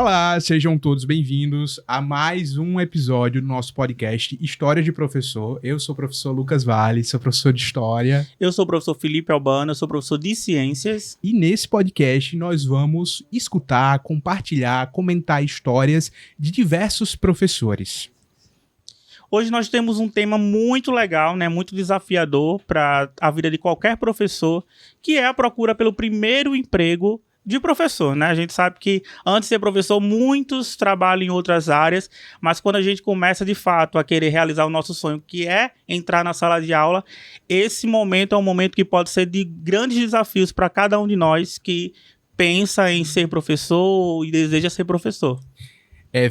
Olá, sejam todos bem-vindos a mais um episódio do nosso podcast História de Professor. Eu sou o professor Lucas Vale, sou professor de História. Eu sou o professor Felipe Albano, eu sou professor de Ciências. E nesse podcast nós vamos escutar, compartilhar, comentar histórias de diversos professores. Hoje nós temos um tema muito legal, né, muito desafiador para a vida de qualquer professor, que é a procura pelo primeiro emprego de professor, né? A gente sabe que antes de ser professor, muitos trabalham em outras áreas, mas quando a gente começa de fato a querer realizar o nosso sonho, que é entrar na sala de aula, esse momento é um momento que pode ser de grandes desafios para cada um de nós que pensa em ser professor e deseja ser professor.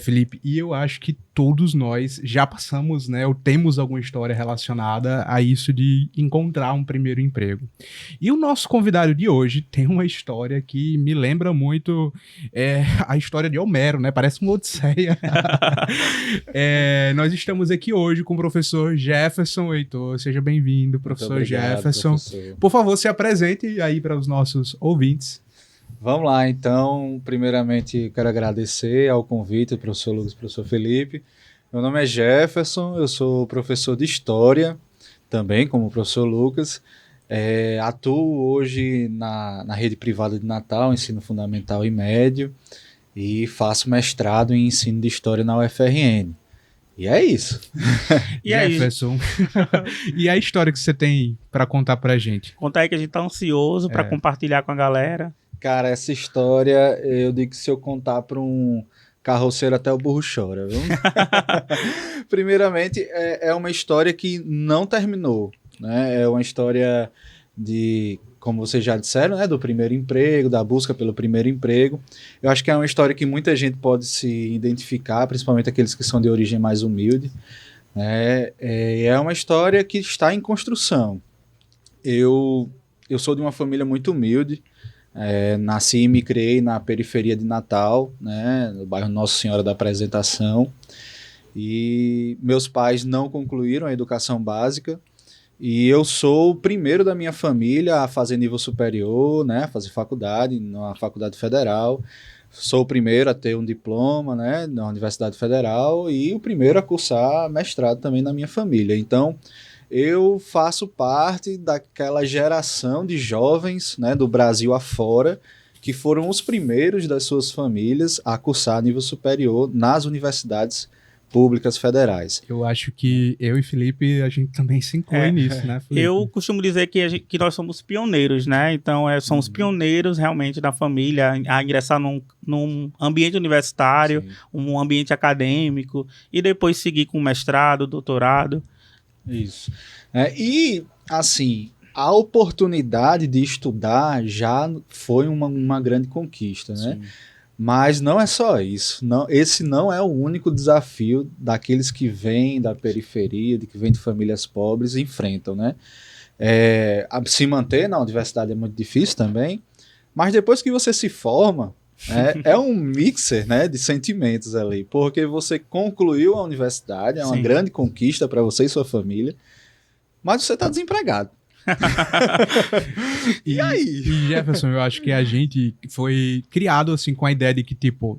Felipe, e eu acho que todos nós já passamos, né, ou temos alguma história relacionada a isso de encontrar um primeiro emprego. E o nosso convidado de hoje tem uma história que me lembra muito a história de Homero, né, parece uma Odisseia. Nós estamos aqui hoje com o professor Jefferson Heitor, seja bem-vindo, professor obrigado, Jefferson. professor. Por favor, se apresente aí para os nossos ouvintes. Vamos lá, então. Primeiramente, quero agradecer ao convite do professor Lucas e do professor Felipe. Meu nome é Jefferson, eu sou professor de História, também como o professor Lucas. Atuo hoje na rede privada de Natal, ensino fundamental e médio, e faço mestrado em ensino de História na UFRN. E é isso. E aí, Jefferson, e a história que você tem para contar pra gente? conta aí que a gente tá ansioso para compartilhar com a galera. Cara, essa história, eu digo que se eu contar para um carroceiro até o burro chora, viu? Primeiramente, é uma história que não terminou, né? É uma história de, como vocês já disseram, né? Do primeiro emprego, da busca pelo primeiro emprego. Eu acho que é uma história que muita gente pode se identificar, principalmente aqueles que são de origem mais humilde, né? É uma história que está em construção. Eu sou de uma família muito humilde. Nasci e me criei na periferia de Natal, né, no bairro Nossa Senhora da Apresentação, e meus pais não concluíram a educação básica, e eu sou o primeiro da minha família a fazer nível superior, né, a fazer faculdade na Faculdade Federal. Sou o primeiro a ter um diploma, né, na Universidade Federal, e o primeiro a cursar mestrado também na minha família. Então, eu faço parte daquela geração de jovens, né, do Brasil afora, que foram os primeiros das suas famílias a cursar nível superior nas universidades públicas federais. Eu acho que eu e Felipe, a gente também se inclui nisso, né, Felipe? Eu costumo dizer que nós somos pioneiros, né? Então, somos pioneiros realmente da família a ingressar num ambiente universitário, Sim. um ambiente acadêmico, e depois seguir com mestrado, doutorado. Isso. E, assim, a oportunidade de estudar já foi uma grande conquista, né? Sim. Mas não é só isso. Esse não é o único desafio daqueles que vêm da periferia, que vêm de famílias pobres e enfrentam, né? Se manter na universidade é muito difícil também, mas depois que você se forma, é um mixer, né, de sentimentos ali, porque você concluiu a universidade, é uma Sim. grande conquista para você e sua família, mas você está desempregado. E aí? E Jefferson, eu acho que a gente foi criado assim com a ideia de que, tipo,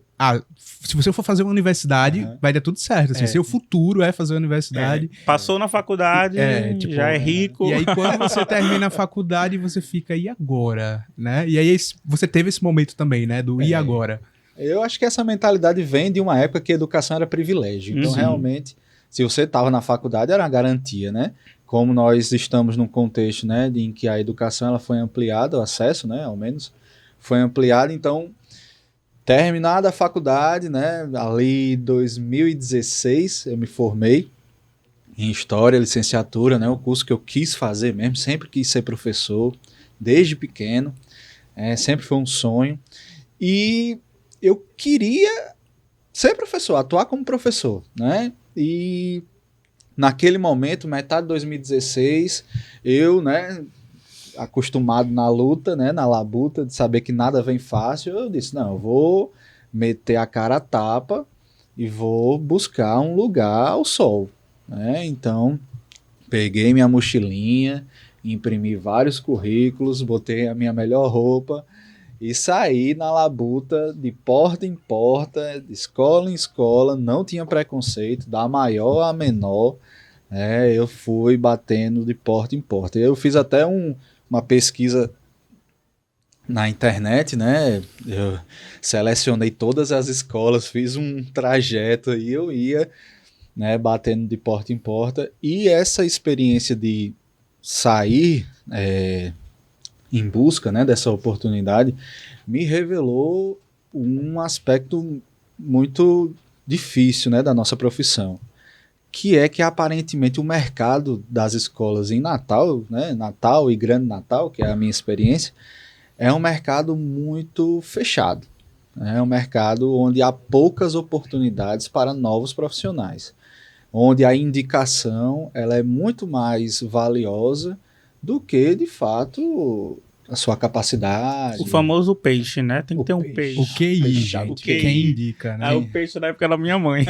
se você for fazer uma universidade, vai dar tudo certo. Assim, seu futuro é fazer uma universidade. Passou na faculdade, Tipo, já é rico. E aí, quando você termina a faculdade, você fica, e agora? Né? E aí, você teve esse momento também, né? Do e agora? Eu acho que essa mentalidade vem de uma época que a educação era privilégio. Então, realmente, se você estava na faculdade, era uma garantia, né? Como nós estamos num contexto, né, em que a educação ela foi ampliada, o acesso, né, ao menos, foi ampliado. Então, terminada a faculdade, né, ali em 2016, eu me formei em História, licenciatura, né, o curso que eu quis fazer mesmo, sempre quis ser professor, desde pequeno, sempre foi um sonho. E eu queria ser professor, atuar como professor, né, e naquele momento, metade de 2016, eu, né, acostumado na luta, né, na labuta, de saber que nada vem fácil, eu disse, não, eu vou meter a cara a tapa e vou buscar um lugar ao sol, né? Então, peguei minha mochilinha, imprimi vários currículos, botei a minha melhor roupa E saí na labuta, de porta em porta, de escola em escola, não tinha preconceito, da maior a menor, eu fui batendo de porta em porta. Eu fiz até uma pesquisa na internet, né? Eu selecionei todas as escolas, fiz um trajeto e eu ia, né, batendo de porta em porta. E essa experiência de sair em busca, né, dessa oportunidade me revelou um aspecto muito difícil, né, da nossa profissão, que é que aparentemente o mercado das escolas em Natal, né, Natal e Grande Natal, que é a minha experiência, é um mercado muito fechado. É um mercado onde há poucas oportunidades para novos profissionais, onde a indicação ela é muito mais valiosa do que, de fato, a sua capacidade. O famoso peixe, né? Tem que ter um peixe. O QI, Fechado. gente. O QI. Quem indica, né? É o peixe da época da minha mãe.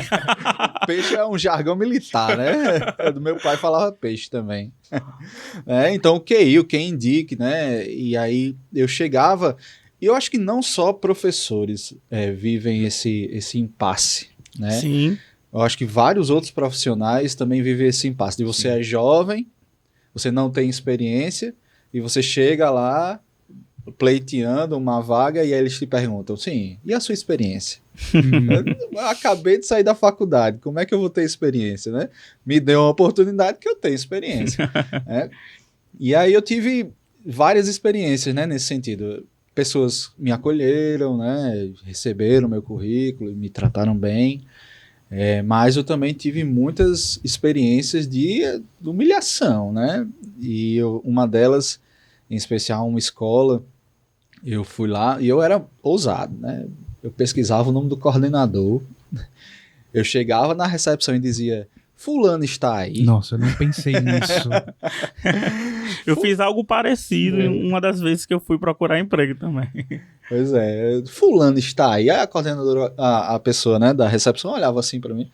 Peixe é um jargão militar, né? Do meu pai falava peixe também. Então o QI, o quem indique, né? E aí eu chegava, e eu acho que não só professores vivem esse impasse, né? Sim. Eu acho que vários outros profissionais também vivem esse impasse. De você é jovem, você não tem experiência, e você chega lá pleiteando uma vaga e aí eles te perguntam, sim, e a sua experiência? Eu acabei de sair da faculdade, como é que eu vou ter experiência, né? Me deu uma oportunidade que eu tenho experiência. Né? E aí eu tive várias experiências, né, nesse sentido. Pessoas me acolheram, né, receberam meu currículo, me trataram bem, mas eu também tive muitas experiências de humilhação, né? E uma delas, em especial uma escola, eu fui lá e eu era ousado, né? Eu pesquisava o nome do coordenador, eu chegava na recepção e dizia, fulano está aí? Nossa, eu não pensei nisso. Eu fiz algo parecido uma das vezes que eu fui procurar emprego também. Pois é, fulano está aí? Aí a coordenadora, a pessoa, né, da recepção olhava assim para mim,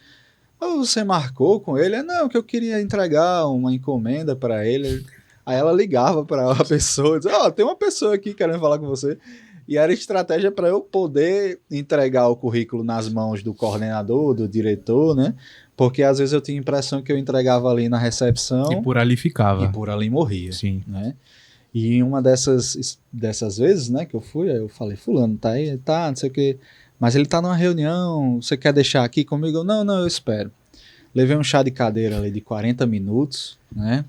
você marcou com ele? Não, que eu queria entregar uma encomenda para ele. Aí ela ligava para a pessoa e dizia, tem uma pessoa aqui querendo falar com você. E era estratégia para eu poder entregar o currículo nas mãos do coordenador, do diretor, né? Porque às vezes eu tinha a impressão que eu entregava ali na recepção E por ali ficava. e por ali morria. Sim. Né? E uma dessas vezes, né, que eu fui, eu falei, fulano, tá aí? Tá, não sei o quê. Mas ele tá numa reunião, você quer deixar aqui comigo? Não, eu espero. Levei um chá de cadeira ali de 40 minutos, né?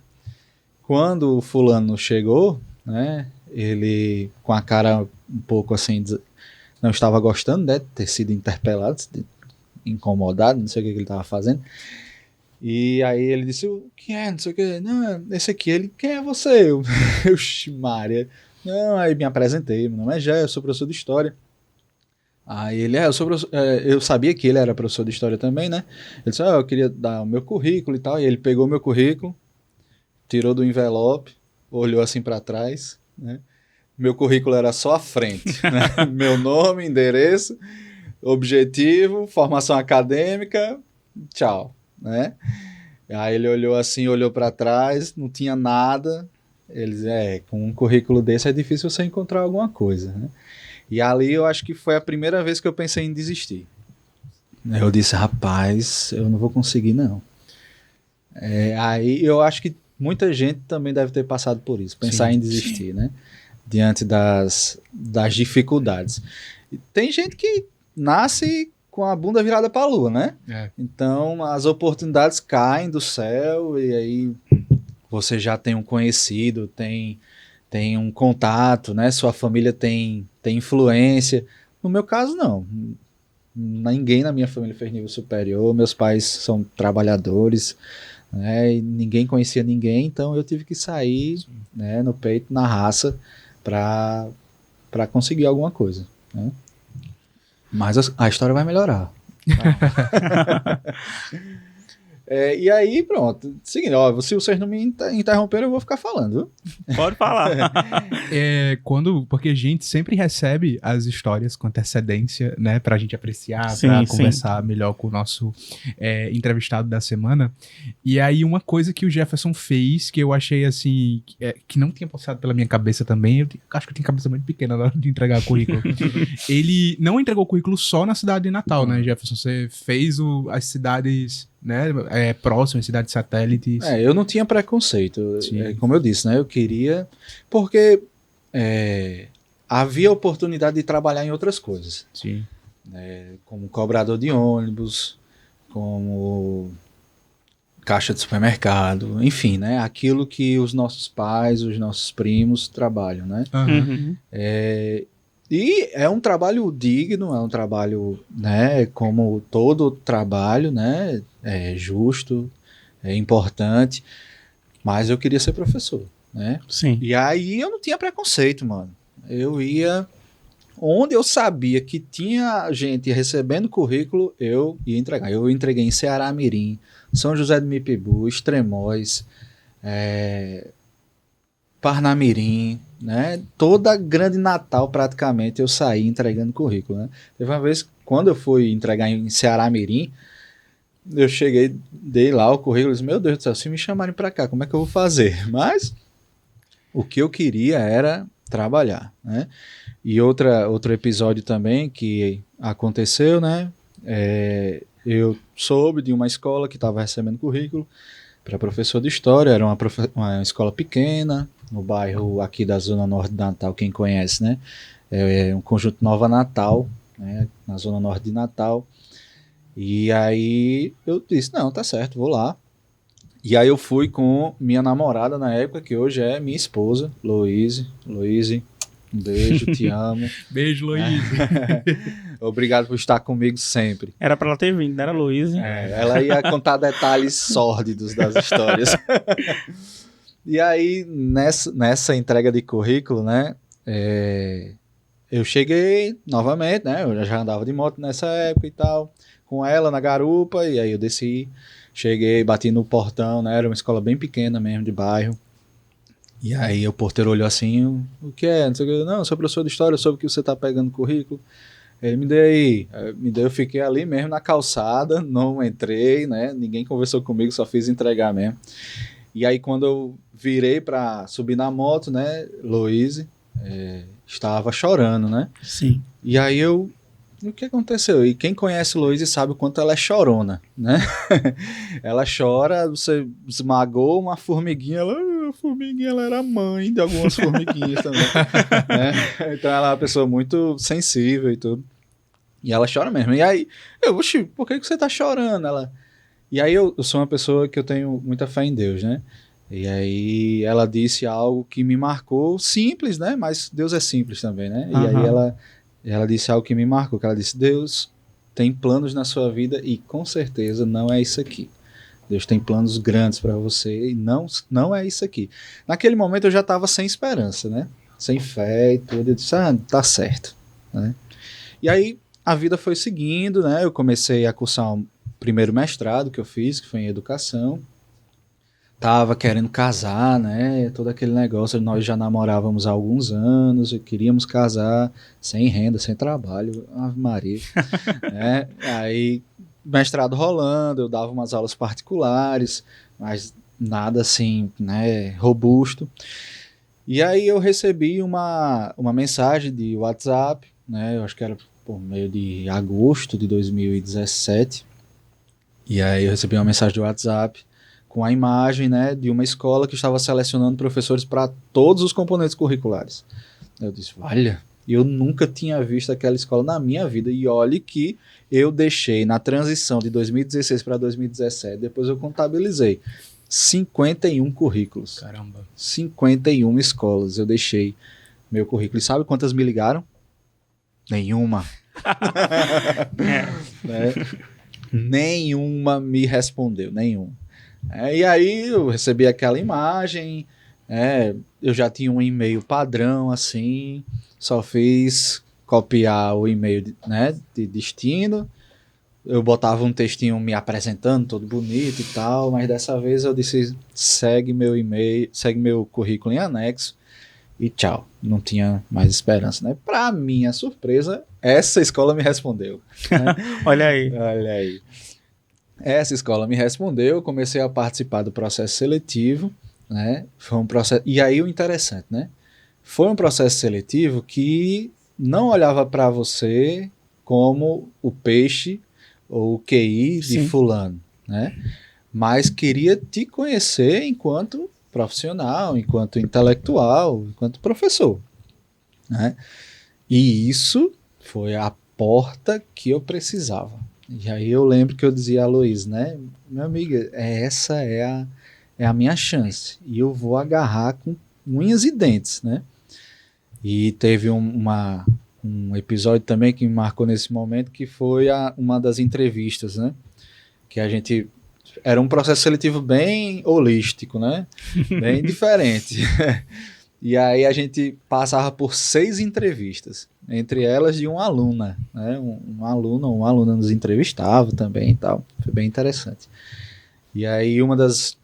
Quando o fulano chegou, né, ele com a cara um pouco assim, não estava gostando, né, de ter sido interpelado, incomodado, não sei o que ele estava fazendo. E aí ele disse, o que é, não sei o que, não, esse aqui, ele, quem é você? Eu Maria. Não, aí me apresentei, meu nome é Jé, eu sou professor de História. Aí ele, eu sabia que ele era professor de História também, né? Ele disse, eu queria dar o meu currículo e tal, e ele pegou meu currículo, tirou do envelope, olhou assim para trás, né? Meu currículo era só a frente, né? Meu nome, endereço, objetivo, formação acadêmica, tchau, né? Aí ele olhou assim, olhou para trás, não tinha nada. Ele disse, com um currículo desse é difícil você encontrar alguma coisa, né? E ali eu acho que foi a primeira vez que eu pensei em desistir. Eu disse, rapaz, eu não vou conseguir não. Aí eu acho que muita gente também deve ter passado por isso, pensar em desistir, né? Diante das dificuldades. E tem gente que nasce com a bunda virada para a lua, né? Então as oportunidades caem do céu e aí você já tem um conhecido, tem um contato, né? Sua família tem influência. No meu caso, não. Ninguém na minha família fez nível superior, meus pais são trabalhadores, né? E ninguém conhecia ninguém, então eu tive que sair, né, no peito, na raça, para conseguir alguma coisa, né? Mas a história vai melhorar. E aí, pronto. Seguinte, ó, se vocês não me interromperem, eu vou ficar falando. Pode falar. Porque a gente sempre recebe as histórias com antecedência, né, pra gente apreciar, Sim, pra sim. conversar melhor com o nosso entrevistado da semana. E aí, uma coisa que o Jefferson fez, que eu achei assim, que não tinha passado pela minha cabeça também, acho que eu tenho cabeça muito pequena na hora de entregar currículo. Ele não entregou o currículo só na cidade de Natal, né, Jefferson? Você fez as cidades, né, próximas, cidades satélites. Eu não tinha preconceito, como eu disse, né? Eu queria, porque havia oportunidade de trabalhar em outras coisas. Sim. Como cobrador de ônibus, como caixa de supermercado, enfim, né? Aquilo que os nossos pais, os nossos primos trabalham, né? Uhum. E é um trabalho digno, é um trabalho, né, como todo trabalho, né, justo, importante, mas eu queria ser professor, né? Sim. E aí eu não tinha preconceito, mano. Eu ia onde eu sabia que tinha gente recebendo currículo, eu ia entregar. Eu entreguei em Ceará Mirim, São José do Mipibu, Extremóis, Parnamirim, né? Toda grande Natal praticamente eu saí entregando currículo, né? Teve uma vez, quando eu fui entregar em Ceará Mirim, eu cheguei, dei lá o currículo e disse, meu Deus do céu, se me chamarem pra cá, como é que eu vou fazer? Mas o que eu queria era trabalhar, né? E outro episódio também que aconteceu, né? Eu soube de uma escola que estava recebendo currículo para professor de história, era uma escola pequena, no bairro aqui da Zona Norte de Natal, quem conhece, né? Um conjunto Nova Natal, né? Na Zona Norte de Natal. E aí eu disse, não, tá certo, vou lá. E aí eu fui com minha namorada na época, que hoje é minha esposa, Loíse. Loíse, um beijo, te amo. Beijo, Loíse. Obrigado por estar comigo sempre. Era pra ela ter vindo, não era, Luísa? Ela ia contar detalhes sórdidos das histórias. E aí, nessa entrega de currículo, né, eu cheguei novamente, né, eu já andava de moto nessa época e tal, com ela na garupa, e aí eu desci, cheguei, bati no portão, né, era uma escola bem pequena mesmo, de bairro. E aí o porteiro olhou assim, o que é? Não sei o que. Não, eu sou professor de história, eu soube que você tá pegando currículo. Ele me deu, eu fiquei ali mesmo na calçada, não entrei, né? Ninguém conversou comigo, só fiz entregar mesmo. E aí quando eu virei para subir na moto, né, Loíse estava chorando, né? Sim. E aí o que aconteceu? E quem conhece Loíse sabe o quanto ela é chorona, né? Ela chora, você esmagou uma formiguinha, a formiguinha ela era mãe de algumas formiguinhas também. Né? Então ela é uma pessoa muito sensível e tudo. E ela chora mesmo. E aí, oxi, por que você tá chorando? E aí eu sou uma pessoa que eu tenho muita fé em Deus, né? E aí ela disse algo que me marcou, simples, né? Mas Deus é simples também, né? E aí ela disse algo que me marcou, que ela disse, Deus tem planos na sua vida e com certeza não é isso aqui. Deus tem planos grandes para você e não é isso aqui. Naquele momento eu já estava sem esperança, né? Sem fé e tudo. Eu disse, tá certo. Né? E aí a vida foi seguindo, né? Eu comecei a cursar o primeiro mestrado que eu fiz, que foi em educação. Tava querendo casar, né? Todo aquele negócio. Nós já namorávamos há alguns anos e queríamos casar sem renda, sem trabalho. Ave Maria. Né? Aí, mestrado rolando, eu dava umas aulas particulares, mas nada assim, né? Robusto. E aí eu recebi uma mensagem de WhatsApp, né? Eu acho que era por meio de agosto de 2017. E aí eu recebi uma mensagem de WhatsApp com a imagem, né, de uma escola que estava selecionando professores para todos os componentes curriculares. Eu disse, olha, eu nunca tinha visto aquela escola na minha vida, e olhe que eu deixei na transição de 2016 para 2017, depois eu contabilizei 51 currículos. Caramba. 51 escolas eu deixei meu currículo. E sabe quantas me ligaram? Nenhuma. Né? Nenhuma me respondeu, nenhuma. E aí eu recebi aquela imagem, eu já tinha um e-mail padrão, assim, só fiz copiar o e-mail de destino, eu botava um textinho me apresentando, todo bonito e tal, mas dessa vez eu disse, segue meu e-mail, segue meu currículo em anexo e tchau. Não tinha mais esperança, né? Para minha surpresa, essa escola me respondeu. Né? Olha aí. Olha aí. Essa escola me respondeu, eu comecei a participar do processo seletivo, né? Foi um processo, e aí o interessante, né? Foi um processo seletivo que não olhava para você como o peixe ou o QI de Sim. fulano, né? Mas queria te conhecer enquanto profissional, enquanto intelectual, enquanto professor, né? E isso foi a porta que eu precisava. E aí eu lembro que eu dizia a Luiz, né? Minha amiga, essa é a minha chance. E eu vou agarrar com unhas e dentes, né? E teve um episódio também que me marcou nesse momento, que foi uma das entrevistas, né? Que a gente... Era um processo seletivo bem holístico, né? Bem diferente. E aí a gente passava por 6 entrevistas, entre elas de uma aluna, né? Uma aluna nos entrevistava também e tal. Foi bem interessante. E aí uma das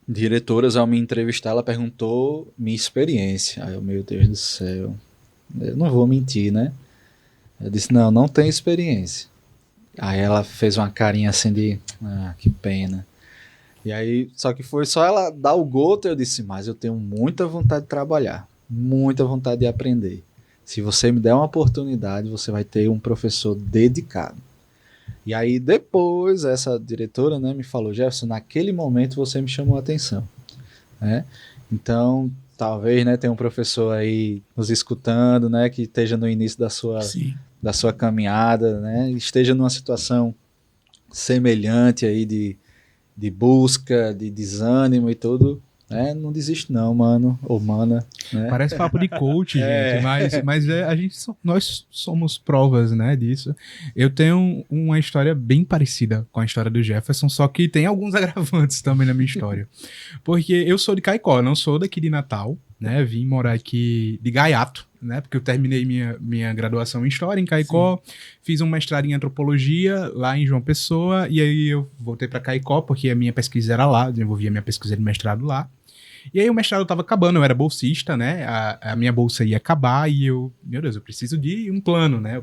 diretoras, ao me entrevistar, ela perguntou minha experiência. Aí eu, meu Deus do céu, eu não vou mentir, né? Eu disse, não tenho experiência. Aí ela fez uma carinha assim de, que pena. E aí, só que foi só ela dar o gota, eu disse, mas eu tenho muita vontade de trabalhar, muita vontade de aprender. Se você me der uma oportunidade, você vai ter um professor dedicado. E aí depois essa diretora, né, me falou, Jefferson, naquele momento você me chamou a atenção, né? Então, talvez, né, tenha um professor aí nos escutando, né, que esteja no início da sua caminhada, né, esteja numa situação semelhante aí de busca, de desânimo e tudo, né? Não desiste não, mano, ou mana, né? Parece papo de coach, gente, mas nós somos provas, né, disso. Eu tenho uma história bem parecida com a história do Jefferson, só que tem alguns agravantes também na minha história. Porque eu sou de Caicó, não sou daqui de Natal, né? Vim morar aqui de Gaiato, né? Porque eu terminei minha graduação em História em Caicó, fiz um mestrado em Antropologia lá em João Pessoa, e aí eu voltei para Caicó, porque a minha pesquisa era lá, desenvolvi a minha pesquisa de mestrado lá. E aí o mestrado estava acabando, eu era bolsista, né? A minha bolsa ia acabar e eu, meu Deus, eu preciso de um plano, né?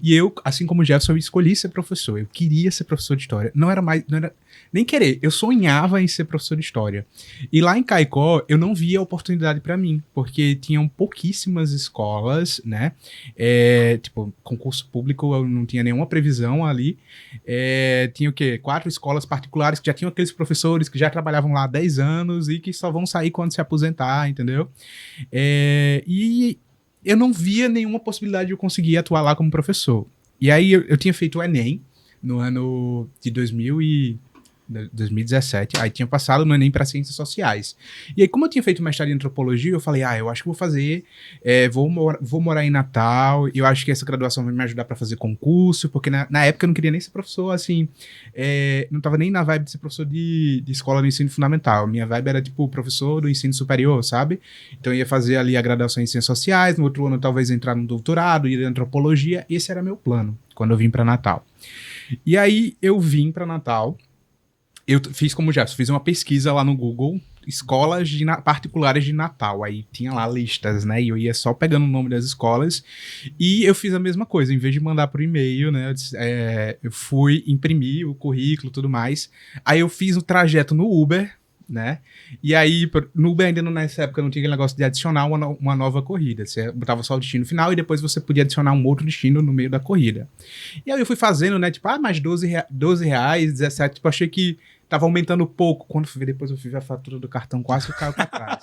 E eu, assim como o Jefferson, eu escolhi ser professor. Eu queria ser professor de história. Não era nem querer, eu sonhava em ser professor de história. E lá em Caicó, eu não via oportunidade para mim, porque tinham pouquíssimas escolas, né? Tipo, concurso público, eu não tinha nenhuma previsão ali. Tinha o quê? 4 escolas particulares que já tinham aqueles professores que já trabalhavam lá há 10 anos e que só vão sair quando se aposentar, entendeu? E eu não via nenhuma possibilidade de eu conseguir atuar lá como professor. E aí eu tinha feito o Enem no ano de 2017, aí tinha passado no Enem para Ciências Sociais. E aí, como eu tinha feito mestrado em Antropologia, eu falei, eu acho que vou fazer, vou morar em Natal, eu acho que essa graduação vai me ajudar para fazer concurso, porque na época eu não queria nem ser professor, assim, não tava nem na vibe de ser professor de escola do ensino fundamental. Minha vibe era, tipo, professor do ensino superior, sabe? Então eu ia fazer ali a graduação em Ciências Sociais, no outro ano talvez entrar no doutorado, ir em Antropologia, esse era meu plano, quando eu vim para Natal. E aí eu vim para Natal. Eu fiz como Jefferson, fiz uma pesquisa lá no Google, escolas particulares de Natal, aí tinha lá listas, né, e eu ia só pegando o nome das escolas, e eu fiz a mesma coisa, em vez de mandar por e-mail, né, eu fui imprimir o currículo e tudo mais, aí eu fiz o trajeto no Uber, né, e aí no Uber ainda nessa época não tinha aquele negócio de adicionar uma nova corrida, você botava só o destino final e depois você podia adicionar um outro destino no meio da corrida. E aí eu fui fazendo, né, tipo, mais R$12, 17, tipo, achei que tava aumentando pouco. Quando fui ver, depois eu fui ver a fatura do cartão, quase que caiu pra trás.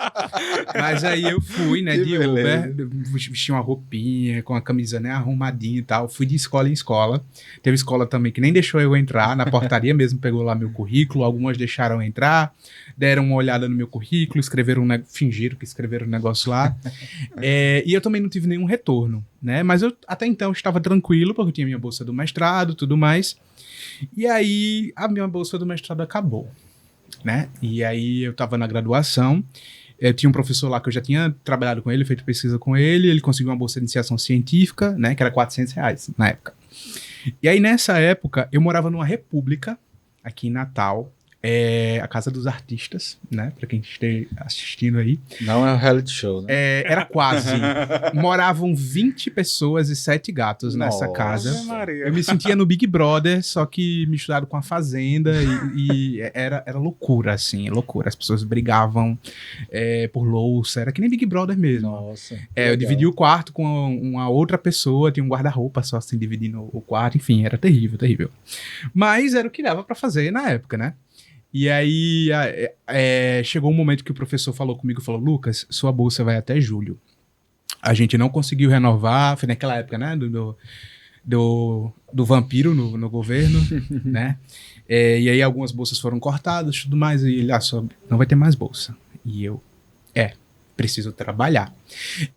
Mas aí eu fui, né, de Uber, vesti uma roupinha, com a camisa, né, arrumadinha e tal. Fui de escola em escola. Teve escola também que nem deixou eu entrar, na portaria mesmo pegou lá meu currículo. Algumas deixaram entrar, deram uma olhada no meu currículo, fingiram que escreveram um negócio lá. E eu também não tive nenhum retorno, né, mas eu até então estava tranquilo, porque eu tinha minha bolsa do mestrado e tudo mais. E aí, a minha bolsa do mestrado acabou, né? E aí, eu tava na graduação, eu tinha um professor lá que eu já tinha trabalhado com ele, feito pesquisa com ele, ele conseguiu uma bolsa de iniciação científica, né? Que era R$400 na época. E aí, nessa época, eu morava numa república, aqui em Natal, a Casa dos Artistas, né? Pra quem esteja assistindo aí. Não é um reality show, né? Era quase. Moravam 20 pessoas e 7 gatos nessa Nossa. casa. Ave Maria. Eu me sentia no Big Brother, só que misturado com a Fazenda, e era loucura, assim, loucura. As pessoas brigavam por louça, era que nem Big Brother mesmo. Nossa. Eu dividi o quarto com uma outra pessoa, tinha um guarda-roupa só assim, dividindo o quarto, enfim, era terrível, terrível. Mas era o que dava pra fazer na época, né? E aí chegou um momento que o professor falou comigo, falou, Lucas, sua bolsa vai até julho. A gente não conseguiu renovar, foi naquela época, né, do vampiro no governo, né? E aí algumas bolsas foram cortadas e tudo mais, e ele, só não vai ter mais bolsa. E eu, preciso trabalhar.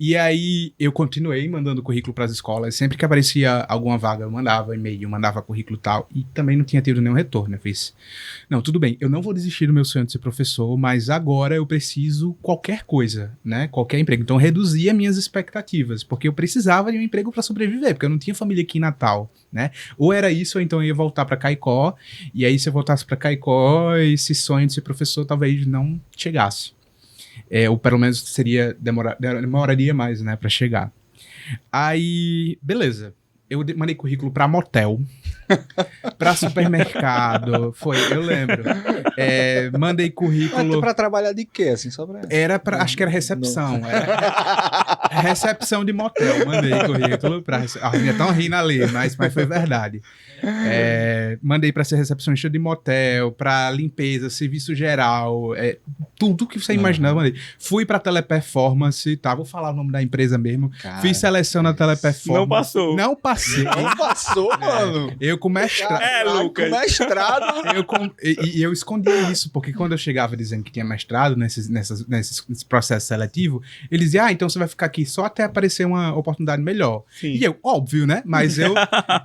E aí eu continuei mandando currículo para as escolas, sempre que aparecia alguma vaga eu mandava e-mail, mandava currículo e tal, e também não tinha tido nenhum retorno. Eu fiz, não, tudo bem, eu não vou desistir do meu sonho de ser professor, mas agora eu preciso qualquer coisa, né, qualquer emprego. Então eu reduzi as minhas expectativas, porque eu precisava de um emprego para sobreviver, porque eu não tinha família aqui em Natal, né, ou era isso, ou então eu ia voltar para Caicó, e aí se eu voltasse para Caicó, esse sonho de ser professor talvez não chegasse. Ou pelo menos demoraria mais, né, pra chegar. Aí, beleza. Eu mandei currículo pra motel, pra supermercado, eu lembro. Mandei currículo... Mas pra trabalhar de quê, assim, só pra... acho que era recepção. Recepção de motel, mandei currículo pra... Ainda tão rindo ali, mas foi verdade. Mandei pra ser recepcionista de motel, pra limpeza, serviço geral, tudo que você imaginar, mandei. Fui pra Teleperformance, tá? Vou falar o nome da empresa mesmo. Cara, fiz seleção na Teleperformance. Não passou. Não passei. Não passou, mano. Eu com mestrado. Lucas. Com mestrado. Eu escondia isso, porque quando eu chegava dizendo que tinha mestrado nesse processo seletivo, eles diziam, então você vai ficar aqui só até aparecer uma oportunidade melhor. Sim. E eu, óbvio, né? Mas eu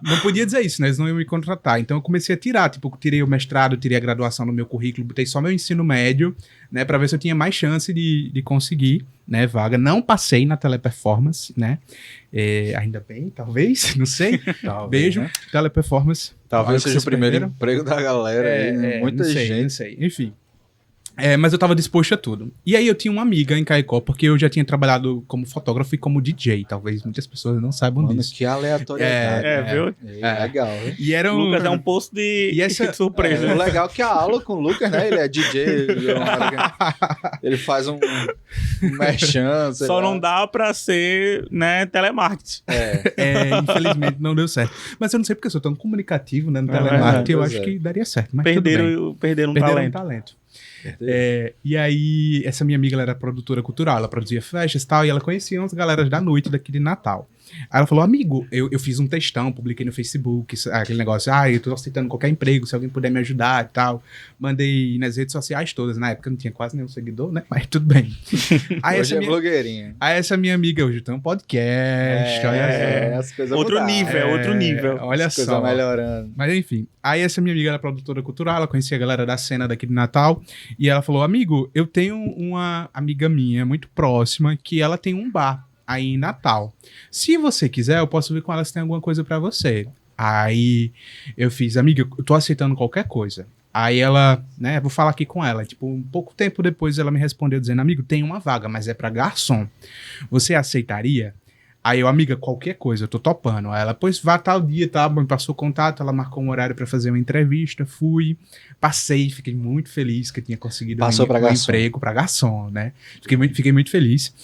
não podia dizer isso, né? Eles não iam me contratar. Então eu comecei a tirar, tirei o mestrado, tirei a graduação no meu currículo, botei só meu ensino médio, né? Pra ver se eu tinha mais chance de conseguir, né, vaga. Não passei na Teleperformance, né? Ainda bem, talvez, não sei. Talvez, Beijo, né? Teleperformance. Talvez Olha seja que o primeiro vocês emprego da galera aí, né? Muita não sei, gente. Não sei. Enfim. Mas eu tava disposto a tudo. E aí eu tinha uma amiga em Caicó, porque eu já tinha trabalhado como fotógrafo e como DJ. Talvez muitas pessoas não saibam Mano, disso. que aleatoriedade. Viu? Legal, viu? E era O Lucas é um posto de de surpresa. O legal é que a aula com o Lucas, né? Ele é DJ, ele faz um merchan, sei Só lá. não dá pra ser, né, telemarketing. Infelizmente não deu certo. Mas eu não sei porque eu sou tão comunicativo, né, no É telemarketing, verdade, eu pois acho é. que daria certo. Mas tudo bem. Perderam um Perderam um talento. talento. E aí, essa minha amiga, ela era produtora cultural, ela produzia festas e tal, e ela conhecia umas galeras da noite daqui de Natal. Aí ela falou, amigo, eu fiz um textão, publiquei no Facebook, aquele negócio, eu tô aceitando qualquer emprego, se alguém puder me ajudar e tal. Mandei nas redes sociais todas, na época não tinha quase nenhum seguidor, né, mas tudo bem. Aí Hoje é blogueirinha. Aí essa minha amiga, hoje tem um podcast, olha só. As coisas Outro mudaram. nível, outro nível. Olha As coisas só. melhorando. Mas enfim, aí essa minha amiga era produtora cultural, ela conhecia a galera da cena daqui de Natal, e ela falou, amigo, eu tenho uma amiga minha muito próxima que ela tem um bar aí em Natal. Se você quiser, eu posso ver com ela se tem alguma coisa pra você. Aí eu fiz, amiga, eu tô aceitando qualquer coisa. Aí ela, né, vou falar aqui com ela. Tipo, um pouco tempo depois ela me respondeu dizendo, amigo, tem uma vaga, mas é pra garçom. Você aceitaria? Aí eu, amiga, qualquer coisa, eu tô topando. Aí ela, pois vá tal dia, tá? Me passou o contato, ela marcou um horário pra fazer uma entrevista, fui, passei, fiquei muito feliz que eu tinha conseguido um emprego pra garçom, né? Fiquei muito feliz.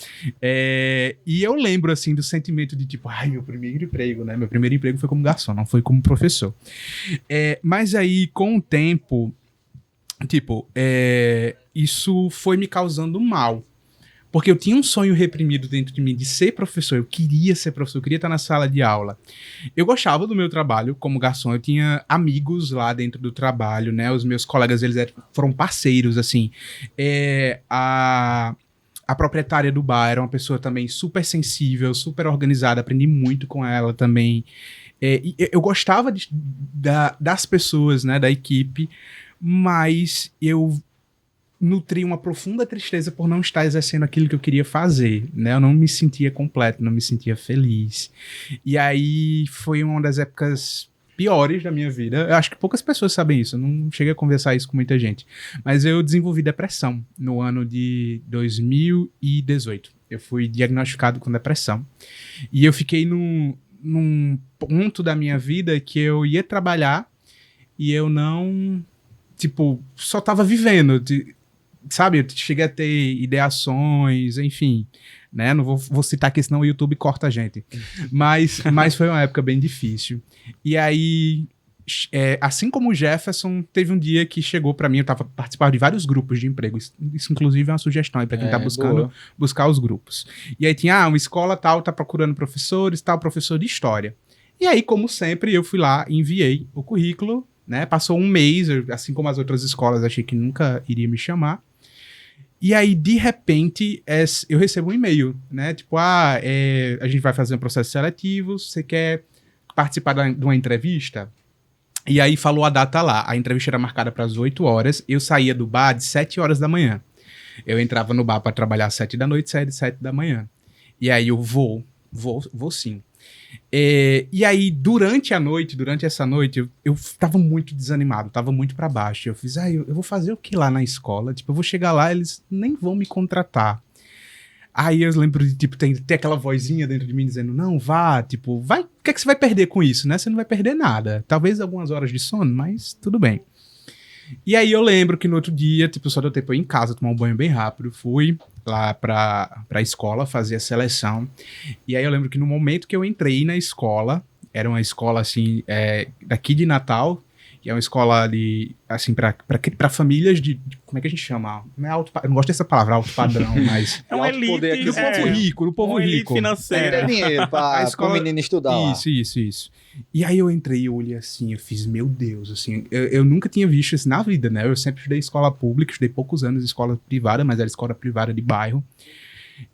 E eu lembro, assim, do sentimento de tipo, meu primeiro emprego, né? Meu primeiro emprego foi como garçom, não foi como professor. Mas aí, com o tempo, tipo, isso foi me causando mal. Porque eu tinha um sonho reprimido dentro de mim de ser professor. Eu queria ser professor, eu queria estar na sala de aula. Eu gostava do meu trabalho como garçom. Eu tinha amigos lá dentro do trabalho, né? Os meus colegas, eles foram parceiros, assim. A proprietária do bar era uma pessoa também super sensível, super organizada. Aprendi muito com ela também. E eu gostava das pessoas, né? Da equipe. Mas eu nutri uma profunda tristeza por não estar exercendo aquilo que eu queria fazer, né? Eu não me sentia completo, não me sentia feliz. E aí foi uma das épocas piores da minha vida. Eu acho que poucas pessoas sabem isso, eu não cheguei a conversar isso com muita gente. Mas eu desenvolvi depressão no ano de 2018. Eu fui diagnosticado com depressão. E eu fiquei num ponto da minha vida que eu ia trabalhar e eu não, tipo, só tava vivendo, sabe? Eu cheguei a ter ideações, enfim, né? Não vou citar aqui, senão o YouTube corta a gente. Mas foi uma época bem difícil. E aí, assim como o Jefferson, teve um dia que chegou pra mim, eu tava participando de vários grupos de emprego. Isso inclusive é uma sugestão aí pra quem tá buscando buscar os grupos. E aí tinha, uma escola tal, tá procurando professores, tal, professor de história. E aí, como sempre, eu fui lá, enviei o currículo, né? Passou um mês, assim como as outras escolas, achei que nunca iria me chamar. E aí, de repente, eu recebo um e-mail, né? Tipo, a gente vai fazer um processo seletivo, você quer participar de uma entrevista? E aí falou a data lá. A entrevista era marcada para as 8 horas. Eu saía do bar de 7 horas da manhã. Eu entrava no bar para trabalhar às 7 da noite, saía de 7 da manhã. E aí eu vou sim. E aí, durante essa noite, eu tava muito desanimado, tava muito pra baixo. Eu fiz, eu vou fazer o que lá na escola? Tipo, eu vou chegar lá, eles nem vão me contratar. Aí eu lembro de, tipo, ter aquela vozinha dentro de mim dizendo, não, vá, tipo, vai, o que é que você vai perder com isso, né? Você não vai perder nada. Talvez algumas horas de sono, mas tudo bem. E aí eu lembro que no outro dia, tipo, só deu tempo eu ir em casa, tomar um banho bem rápido, fui lá pra escola fazer a seleção. E aí eu lembro que no momento que eu entrei na escola, era uma escola, assim, daqui de Natal, que é uma escola ali, assim, pra famílias de como é que a gente chama? Não é alto, eu não gosto dessa palavra, alto padrão, mas... É uma elite. Do povo rico, do povo uma elite rico. financeira. Tem dinheiro pra o menino estudar lá. Isso. E aí eu entrei, eu olhei assim, eu fiz, meu Deus, assim, eu nunca tinha visto isso na vida, né? Eu sempre estudei escola pública, estudei poucos anos em escola privada, mas era escola privada de bairro.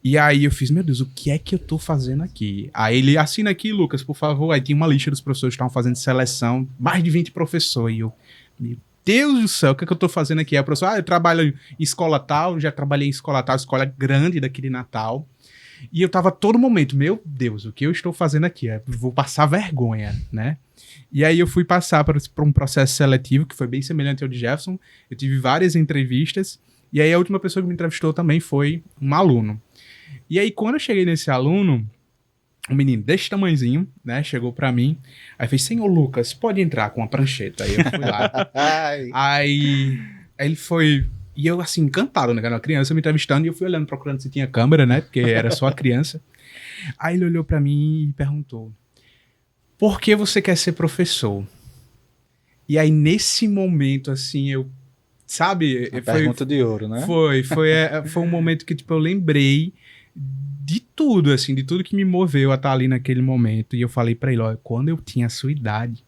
E aí eu fiz, meu Deus, o que é que eu tô fazendo aqui? Aí ele, assina aqui, Lucas, por favor. Aí tinha uma lista dos professores que estavam fazendo seleção, mais de 20 professores. E eu, meu Deus do céu, o que é que eu tô fazendo aqui? Aí o professor, eu trabalho em escola tal, já trabalhei em escola tal, escola grande daqui de Natal. E eu tava todo momento, meu Deus, o que eu estou fazendo aqui? Eu vou passar vergonha, né? E aí eu fui passar por um processo seletivo, que foi bem semelhante ao de Jefferson. Eu tive várias entrevistas. E aí a última pessoa que me entrevistou também foi um aluno. E aí, quando eu cheguei nesse aluno, um menino desse tamanhozinho, né, chegou pra mim, aí fez, senhor Lucas, pode entrar com uma prancheta. Aí eu fui lá. aí ele foi, e eu assim, encantado, né, uma criança me entrevistando, e eu fui olhando, procurando se tinha câmera, né, porque era só a criança. Aí ele olhou pra mim e perguntou, por que você quer ser professor? E aí, nesse momento, assim, eu, sabe... Pergunta de ouro, né? Foi um momento que, tipo, eu lembrei de tudo, assim, de tudo que me moveu a estar ali naquele momento. E eu falei pra ele, olha, quando eu tinha a sua idade,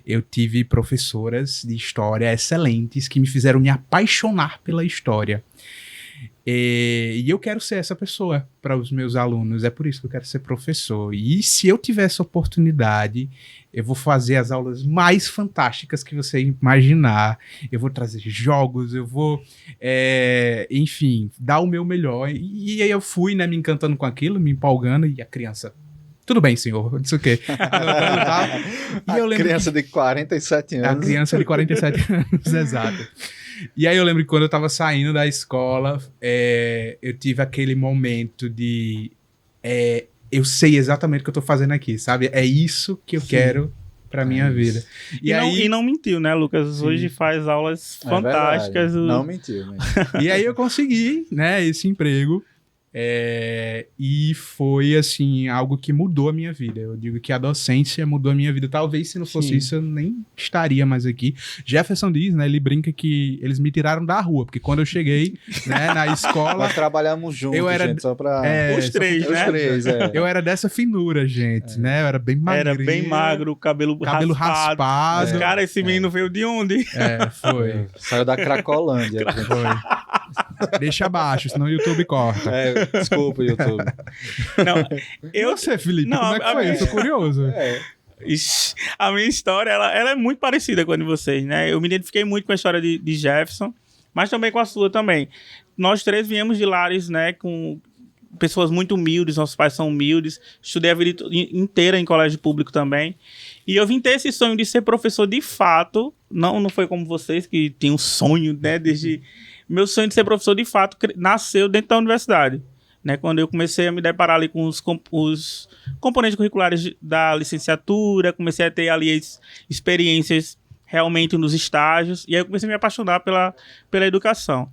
eu tive professoras de história excelentes que me fizeram me apaixonar pela história. E eu quero ser essa pessoa para os meus alunos, é por isso que eu quero ser professor. E se eu tiver essa oportunidade, eu vou fazer as aulas mais fantásticas que você imaginar, eu vou trazer jogos, eu vou, enfim, dar o meu melhor. E aí eu fui, né, me encantando com aquilo, me empolgando, e a criança... Tudo bem, senhor, disse o quê? E eu lembro criança de 47 anos. A criança de 47 anos, exato. E aí eu lembro que quando eu tava saindo da escola, eu tive aquele momento de... eu sei exatamente o que eu tô fazendo aqui, sabe? É isso que eu quero pra minha vida. E não mentiu, né, Lucas? Sim. Hoje faz aulas fantásticas. Não mentiu. E aí eu consegui, né, esse emprego. E foi, assim, algo que mudou a minha vida. Eu digo que a docência mudou a minha vida. Talvez se não fosse isso, eu nem estaria mais aqui. Jefferson diz, né, ele brinca que eles me tiraram da rua, porque quando eu cheguei, né, na escola... Nós trabalhamos juntos, gente, só pra... Os três, né? Os três, Eu era dessa finura, gente, né? Eu era bem magrinho. Era bem magro, cabelo raspado. Cara, esse menino veio de onde? Foi. Saiu da Cracolândia. Foi. Deixa abaixo, senão o YouTube corta. Desculpa, YouTube. Você, Felipe, como é que foi? Eu sou curioso. A minha história, ela é muito parecida com a de vocês, né? Eu me identifiquei muito com a história de Jefferson, mas também com a sua também. Nós três viemos de lares, né, pessoas muito humildes, nossos pais são humildes. Estudei a vida inteira em colégio público também. E eu vim ter esse sonho de ser professor de fato. Não foi como vocês, que tinham um sonho, né? Desde... Meu sonho de ser professor de fato nasceu dentro da universidade. Né, quando eu comecei a me deparar ali com os componentes curriculares da licenciatura, comecei a ter ali experiências realmente nos estágios, e aí eu comecei a me apaixonar pela educação.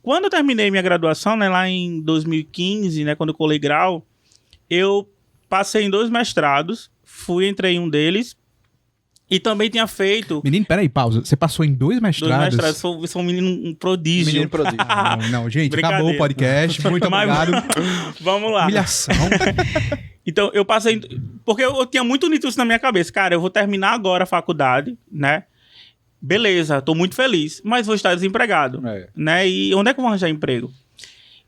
Quando eu terminei minha graduação, né, lá em 2015, né, quando eu colei grau, eu passei em 2 mestrados, entrei em um deles, e também tinha feito... Menino, peraí, pausa. Você passou em 2 mestrados? 2 mestrados, sou um menino prodígio. Menino prodígio. Não, gente, acabou o podcast. Muito obrigado. Vamos lá. Humilhação. Então, eu passei... Porque eu tinha muito nítido isso na minha cabeça. Cara, eu vou terminar agora a faculdade, né? Beleza, tô muito feliz, mas vou estar desempregado, né? E onde é que eu vou arranjar emprego?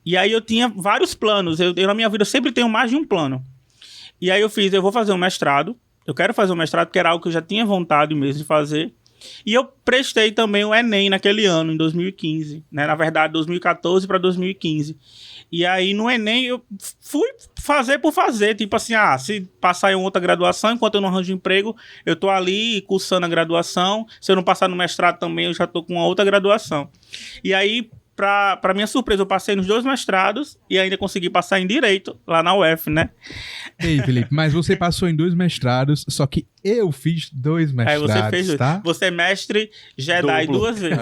E aí eu tinha vários planos. Eu na minha vida eu sempre tenho mais de um plano. E aí eu vou fazer um mestrado. Eu quero fazer um mestrado, porque era algo que eu já tinha vontade mesmo de fazer. E eu prestei também o Enem naquele ano, em 2015. Né? Na verdade, 2014 para 2015. E aí, no Enem, eu fui fazer por fazer. Tipo assim, se passar em outra graduação, enquanto eu não arranjo emprego, eu tô ali cursando a graduação. Se eu não passar no mestrado também, eu já tô com uma outra graduação. E aí... Pra minha surpresa, eu passei nos 2 mestrados e ainda consegui passar em Direito, lá na UF, né? Ei, Felipe, mas você passou em 2 mestrados, só que eu fiz 2 mestrados, você fez 2. tá? Você é mestre Jedi Duplo. 2 vezes.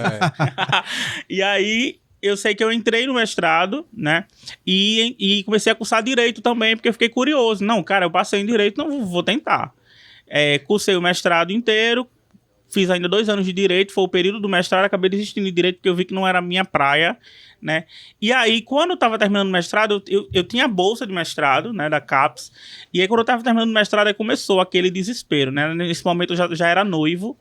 E aí, eu sei que eu entrei no mestrado, né? E comecei a cursar Direito também, porque eu fiquei curioso. Não, cara, eu passei em Direito, não vou tentar. Cursei o mestrado inteiro, fiz ainda 2 anos de Direito, foi o período do mestrado, acabei desistindo de Direito porque eu vi que não era a minha praia, né? E aí, quando eu estava terminando o mestrado, eu tinha a bolsa de mestrado, né, da CAPES, e aí quando eu estava terminando o mestrado, aí começou aquele desespero, né? Nesse momento eu já era noivo,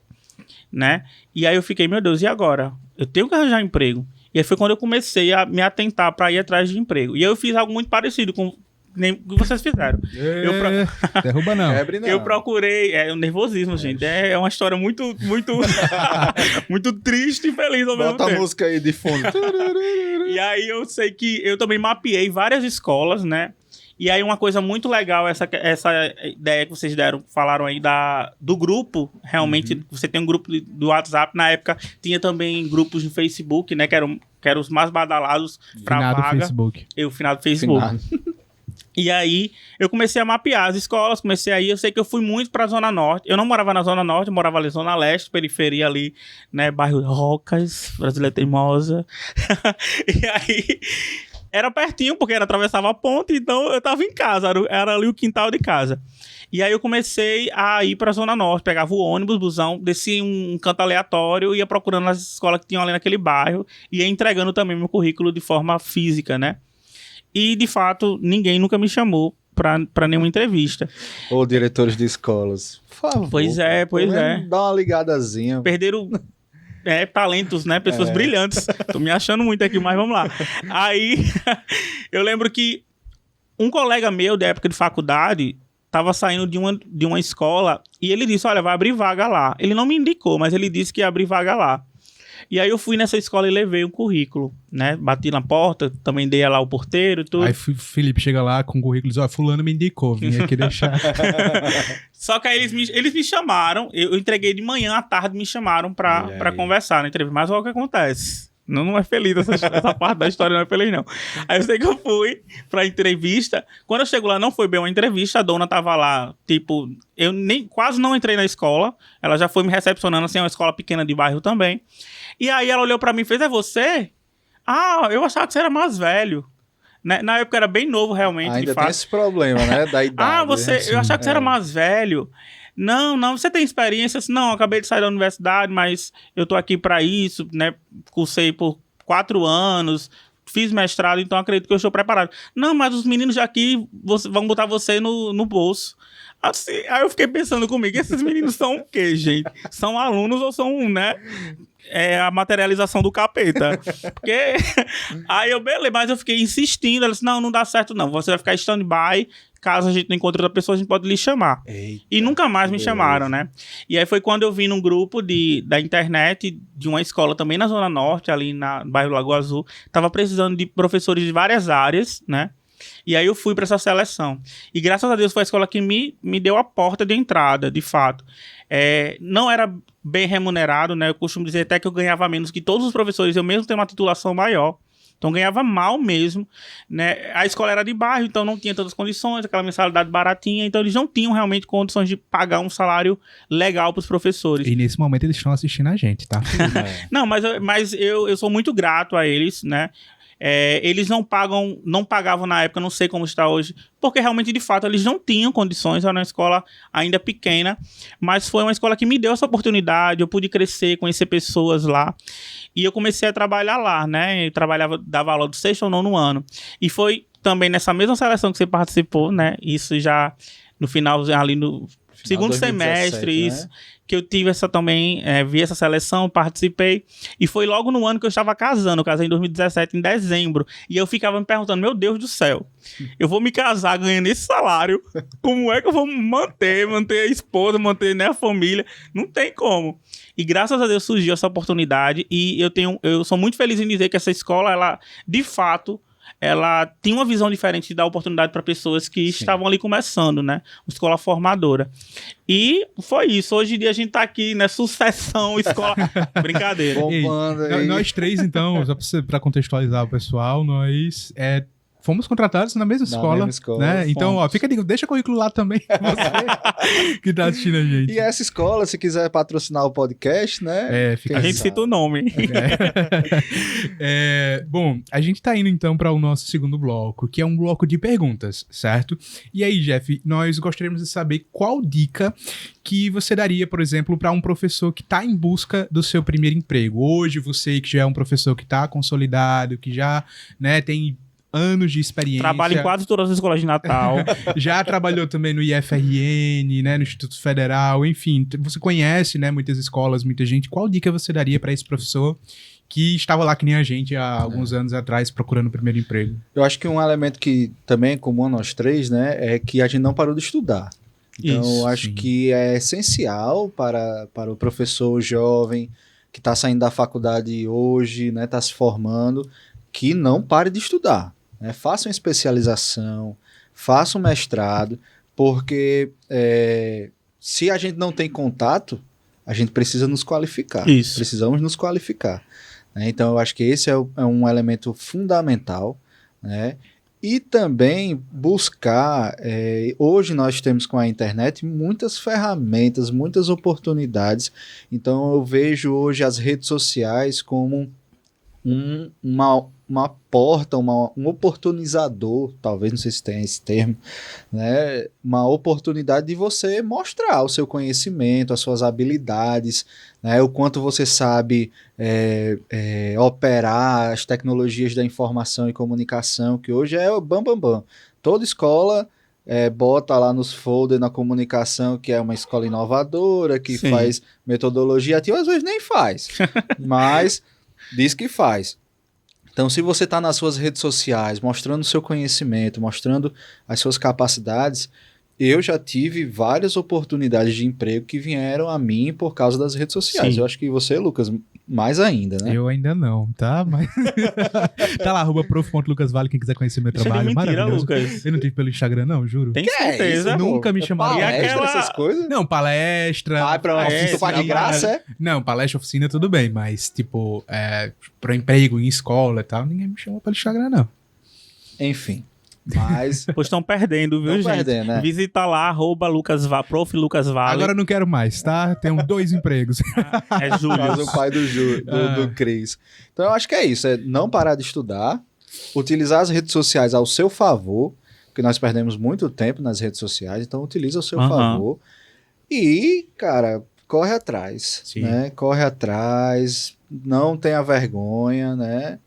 né? E aí eu fiquei, meu Deus, e agora? Eu tenho que arranjar emprego. E aí foi quando eu comecei a me atentar para ir atrás de emprego. E aí eu fiz algo muito parecido com nem o que vocês fizeram. Derruba não. Eu procurei... É um nervosismo, gente. É uma história muito muito triste e feliz ao mesmo tempo. Bota a música aí de fundo. E aí eu sei que eu também mapeei várias escolas, né? E aí uma coisa muito legal, essa ideia que vocês falaram aí do grupo, realmente, você tem um grupo do WhatsApp, na época tinha também grupos no Facebook, né? Que eram os mais badalados pra vaga. Facebook. O finado Facebook. E aí, eu comecei a mapear as escolas, eu sei que eu fui muito pra Zona Norte. Eu não morava na Zona Norte, eu morava ali na Zona Leste, periferia ali, né, bairro Rocas, Brasília Teimosa. E aí, era pertinho, porque atravessava a ponte, então eu tava em casa, era ali o quintal de casa. E aí eu comecei a ir pra Zona Norte, pegava o ônibus, busão, descia em um canto aleatório, ia procurando as escolas que tinham ali naquele bairro, e ia entregando também meu currículo de forma física, né? E, de fato, ninguém nunca me chamou pra nenhuma entrevista. Ou diretores de escolas. Por favor. Pois é. Dá uma ligadazinha. Perderam talentos, né? Pessoas brilhantes. Tô me achando muito aqui, mas vamos lá. Aí, eu lembro que um colega meu, da época de faculdade, tava saindo de uma escola e ele disse, olha, vai abrir vaga lá. Ele não me indicou, mas ele disse que ia abrir vaga lá. E aí eu fui nessa escola e levei um currículo, né? Bati na porta, também dei lá o porteiro e tudo. Aí Felipe chega lá com o currículo e diz, fulano me indicou, vim aqui deixar. Só que aí eles me chamaram, eu entreguei de manhã, à tarde me chamaram pra conversar na entrevista. Mas olha o que acontece. Não é feliz, essa parte da história não é feliz, não. Aí eu sei que eu fui pra entrevista. Quando eu chego lá, não foi bem uma entrevista. A dona tava lá, tipo... Eu quase não entrei na escola. Ela já foi me recepcionando, assim, é uma escola pequena de bairro também. E aí ela olhou pra mim e fez, é você? Ah, eu achava que você era mais velho. Na época eu era bem novo, realmente, ainda de fato. tem esse problema, né, da idade. Eu achava que você era mais velho. Não, você tem experiência? Não, eu acabei de sair da universidade, mas eu tô aqui pra isso, né? Cursei por 4 anos, fiz mestrado, então acredito que eu estou preparado. Não, mas os meninos aqui vão botar você no bolso. Assim, aí eu fiquei pensando comigo, esses meninos são o quê, gente? São alunos ou são, né? A materialização do capeta. Porque aí beleza, mas eu fiquei insistindo. Ela disse, não dá certo não, você vai ficar stand-by. Caso a gente não encontre outra pessoa, a gente pode lhe chamar. Eita, e nunca mais me chamaram, né? E aí foi quando eu vi num grupo da internet, de uma escola também na Zona Norte, ali no bairro Lagoa Azul, tava precisando de professores de várias áreas, né? E aí eu fui para essa seleção. E graças a Deus foi a escola que me deu a porta de entrada, de fato. Não era bem remunerado, né? Eu costumo dizer até que eu ganhava menos que todos os professores, eu mesmo tenho uma titulação maior. Então ganhava mal mesmo, né? A escola era de bairro, então não tinha tantas condições, aquela mensalidade baratinha, então eles não tinham realmente condições de pagar um salário legal para os professores. E nesse momento eles estão assistindo a gente, tá? Não, mas eu sou muito grato a eles, né? Eles não pagavam na época, não sei como está hoje, porque realmente, de fato, eles não tinham condições, era uma escola ainda pequena, mas foi uma escola que me deu essa oportunidade, eu pude crescer, conhecer pessoas lá, e eu comecei a trabalhar lá, né? Eu dava aula do 6º ou 9º ano, e foi também nessa mesma seleção que você participou, né? Isso já no final, ali no segundo 2017, semestre, né? isso, que eu tive essa também, vi essa seleção, participei, e foi logo no ano que eu estava casando, eu casei em 2017, em dezembro, e eu ficava me perguntando, meu Deus do céu, eu vou me casar ganhando esse salário, como é que eu vou manter a esposa, manter, né, a família? Não tem como. E graças a Deus surgiu essa oportunidade, e eu sou muito feliz em dizer que essa escola, ela, de fato, ela tinha uma visão diferente de dar oportunidade para pessoas que estavam ali começando, né? Uma escola formadora. E foi isso. Hoje em dia a gente tá aqui, né? Sucessão, escola... Brincadeira. Bombando aí. Nós três, então, só para contextualizar o pessoal, nós fomos contratados na mesma escola, né? Então, ó, fica ligado, deixa o currículo lá também, você que tá assistindo a gente. E essa escola, se quiser patrocinar o podcast, né? A gente cita o nome. Bom, a gente tá indo então para o nosso segundo bloco, que é um bloco de perguntas, certo? E aí, Jeff, nós gostaríamos de saber qual dica que você daria, por exemplo, para um professor que está em busca do seu primeiro emprego. Hoje, você que já é um professor que está consolidado, que já, né, tem anos de experiência. Trabalha em quase todas as escolas de Natal. Já trabalhou também no IFRN, né, no Instituto Federal, enfim, você conhece, né, muitas escolas, muita gente. Qual dica você daria para esse professor que estava lá que nem a gente há alguns anos atrás procurando o primeiro emprego? Eu acho que um elemento que também é comum a nós três, né, é que a gente não parou de estudar. Então, eu acho que é essencial para o professor jovem que está saindo da faculdade hoje, né, está se formando, que não pare de estudar. Né? Faça uma especialização, faça um mestrado, porque se a gente não tem contato, a gente precisa nos qualificar. Isso. Precisamos nos qualificar. Né? Então, eu acho que esse é um elemento fundamental, né? E também buscar, hoje nós temos com a internet muitas ferramentas, muitas oportunidades. Então, eu vejo hoje as redes sociais como uma porta, um oportunizador, talvez, não sei se tem esse termo, né? Uma oportunidade de você mostrar o seu conhecimento, as suas habilidades, né? O quanto você sabe operar as tecnologias da informação e comunicação, que hoje é o bam. Toda escola bota lá nos folders na comunicação que é uma escola inovadora, que faz metodologia ativa, às vezes nem faz, mas diz que faz. Então, se você está nas suas redes sociais, mostrando o seu conhecimento, mostrando as suas capacidades, eu já tive várias oportunidades de emprego que vieram a mim por causa das redes sociais. Eu acho que você, Lucas, mais ainda, né? Eu ainda não, tá? Mas tá lá, @prof.lucasvale, quem quiser conhecer meu trabalho. Isso é mentira, maravilhoso. Lucas. Eu não tive pelo Instagram, não, juro. Tem certeza. Nunca me chamaram. Palestra, essas coisas? Não, palestra. Pra uma oficina de graça, Não, palestra, oficina, tudo bem, mas, tipo, pra emprego em escola e tal, ninguém me chamou pelo Instagram, não. Enfim. Mas... Pois estão perdendo, viu, gente? Né? Visita lá, @Prof. Lucas Vale. Agora eu não quero mais, tá? Tenho 2 empregos. É Júlio. Mas o pai do Cris. Então eu acho que é isso, não parar de estudar, utilizar as redes sociais ao seu favor, porque nós perdemos muito tempo nas redes sociais, então utiliza ao seu favor. E, cara, corre atrás, né? Corre atrás, não tenha vergonha, né?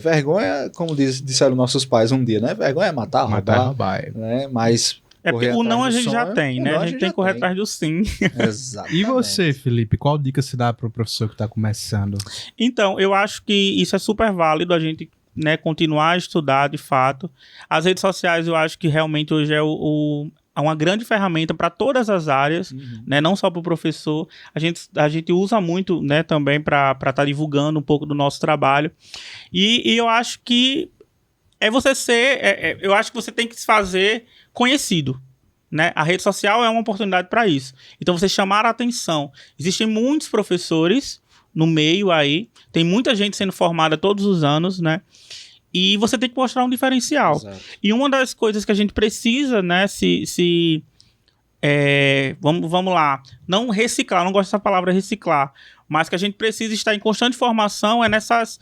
Vergonha, como disseram nossos pais um dia, né? Vergonha é matar, roubar. Né? Mas porque o não a gente já tem, né? A gente tem que correr atrás do sim. Exatamente. E você, Felipe, qual dica se dá para o professor que está começando? Então, eu acho que isso é super válido, a gente, né, continuar a estudar de fato. As redes sociais, eu acho que realmente hoje é uma grande ferramenta para todas as áreas, né? Não só para o professor. A gente usa muito, né, também para estar divulgando um pouco do nosso trabalho. E eu acho que é você ser... eu acho que você tem que se fazer conhecido, né? A rede social é uma oportunidade para isso. Então, você chamar a atenção. Existem muitos professores no meio aí, tem muita gente sendo formada todos os anos, né? E você tem que mostrar um diferencial. Exato. E uma das coisas que a gente precisa, né, vamos lá, não reciclar, não gosto dessa palavra reciclar, mas que a gente precisa estar em constante formação é nessas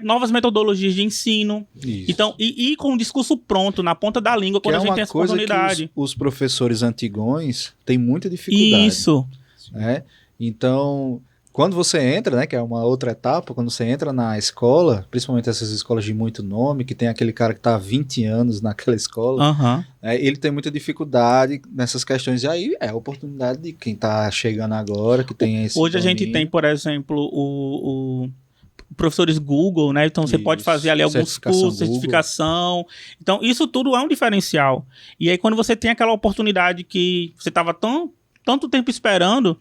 novas metodologias de ensino. Isso. Então, e com o discurso pronto, na ponta da língua, quando a gente tem essa oportunidade. Que os professores antigões têm muita dificuldade. Isso. Né? Então, quando você entra, né, que é uma outra etapa, quando você entra na escola, principalmente essas escolas de muito nome, que tem aquele cara que está há 20 anos naquela escola, Uhum. ele tem muita dificuldade nessas questões. E aí é a oportunidade de quem está chegando agora, que tem esse Hoje a gente domínio. tem, por exemplo, o professores Google, né? Então você pode fazer ali alguns cursos, certificação. Então isso tudo é um diferencial. E aí quando você tem aquela oportunidade que você estava tanto tempo esperando,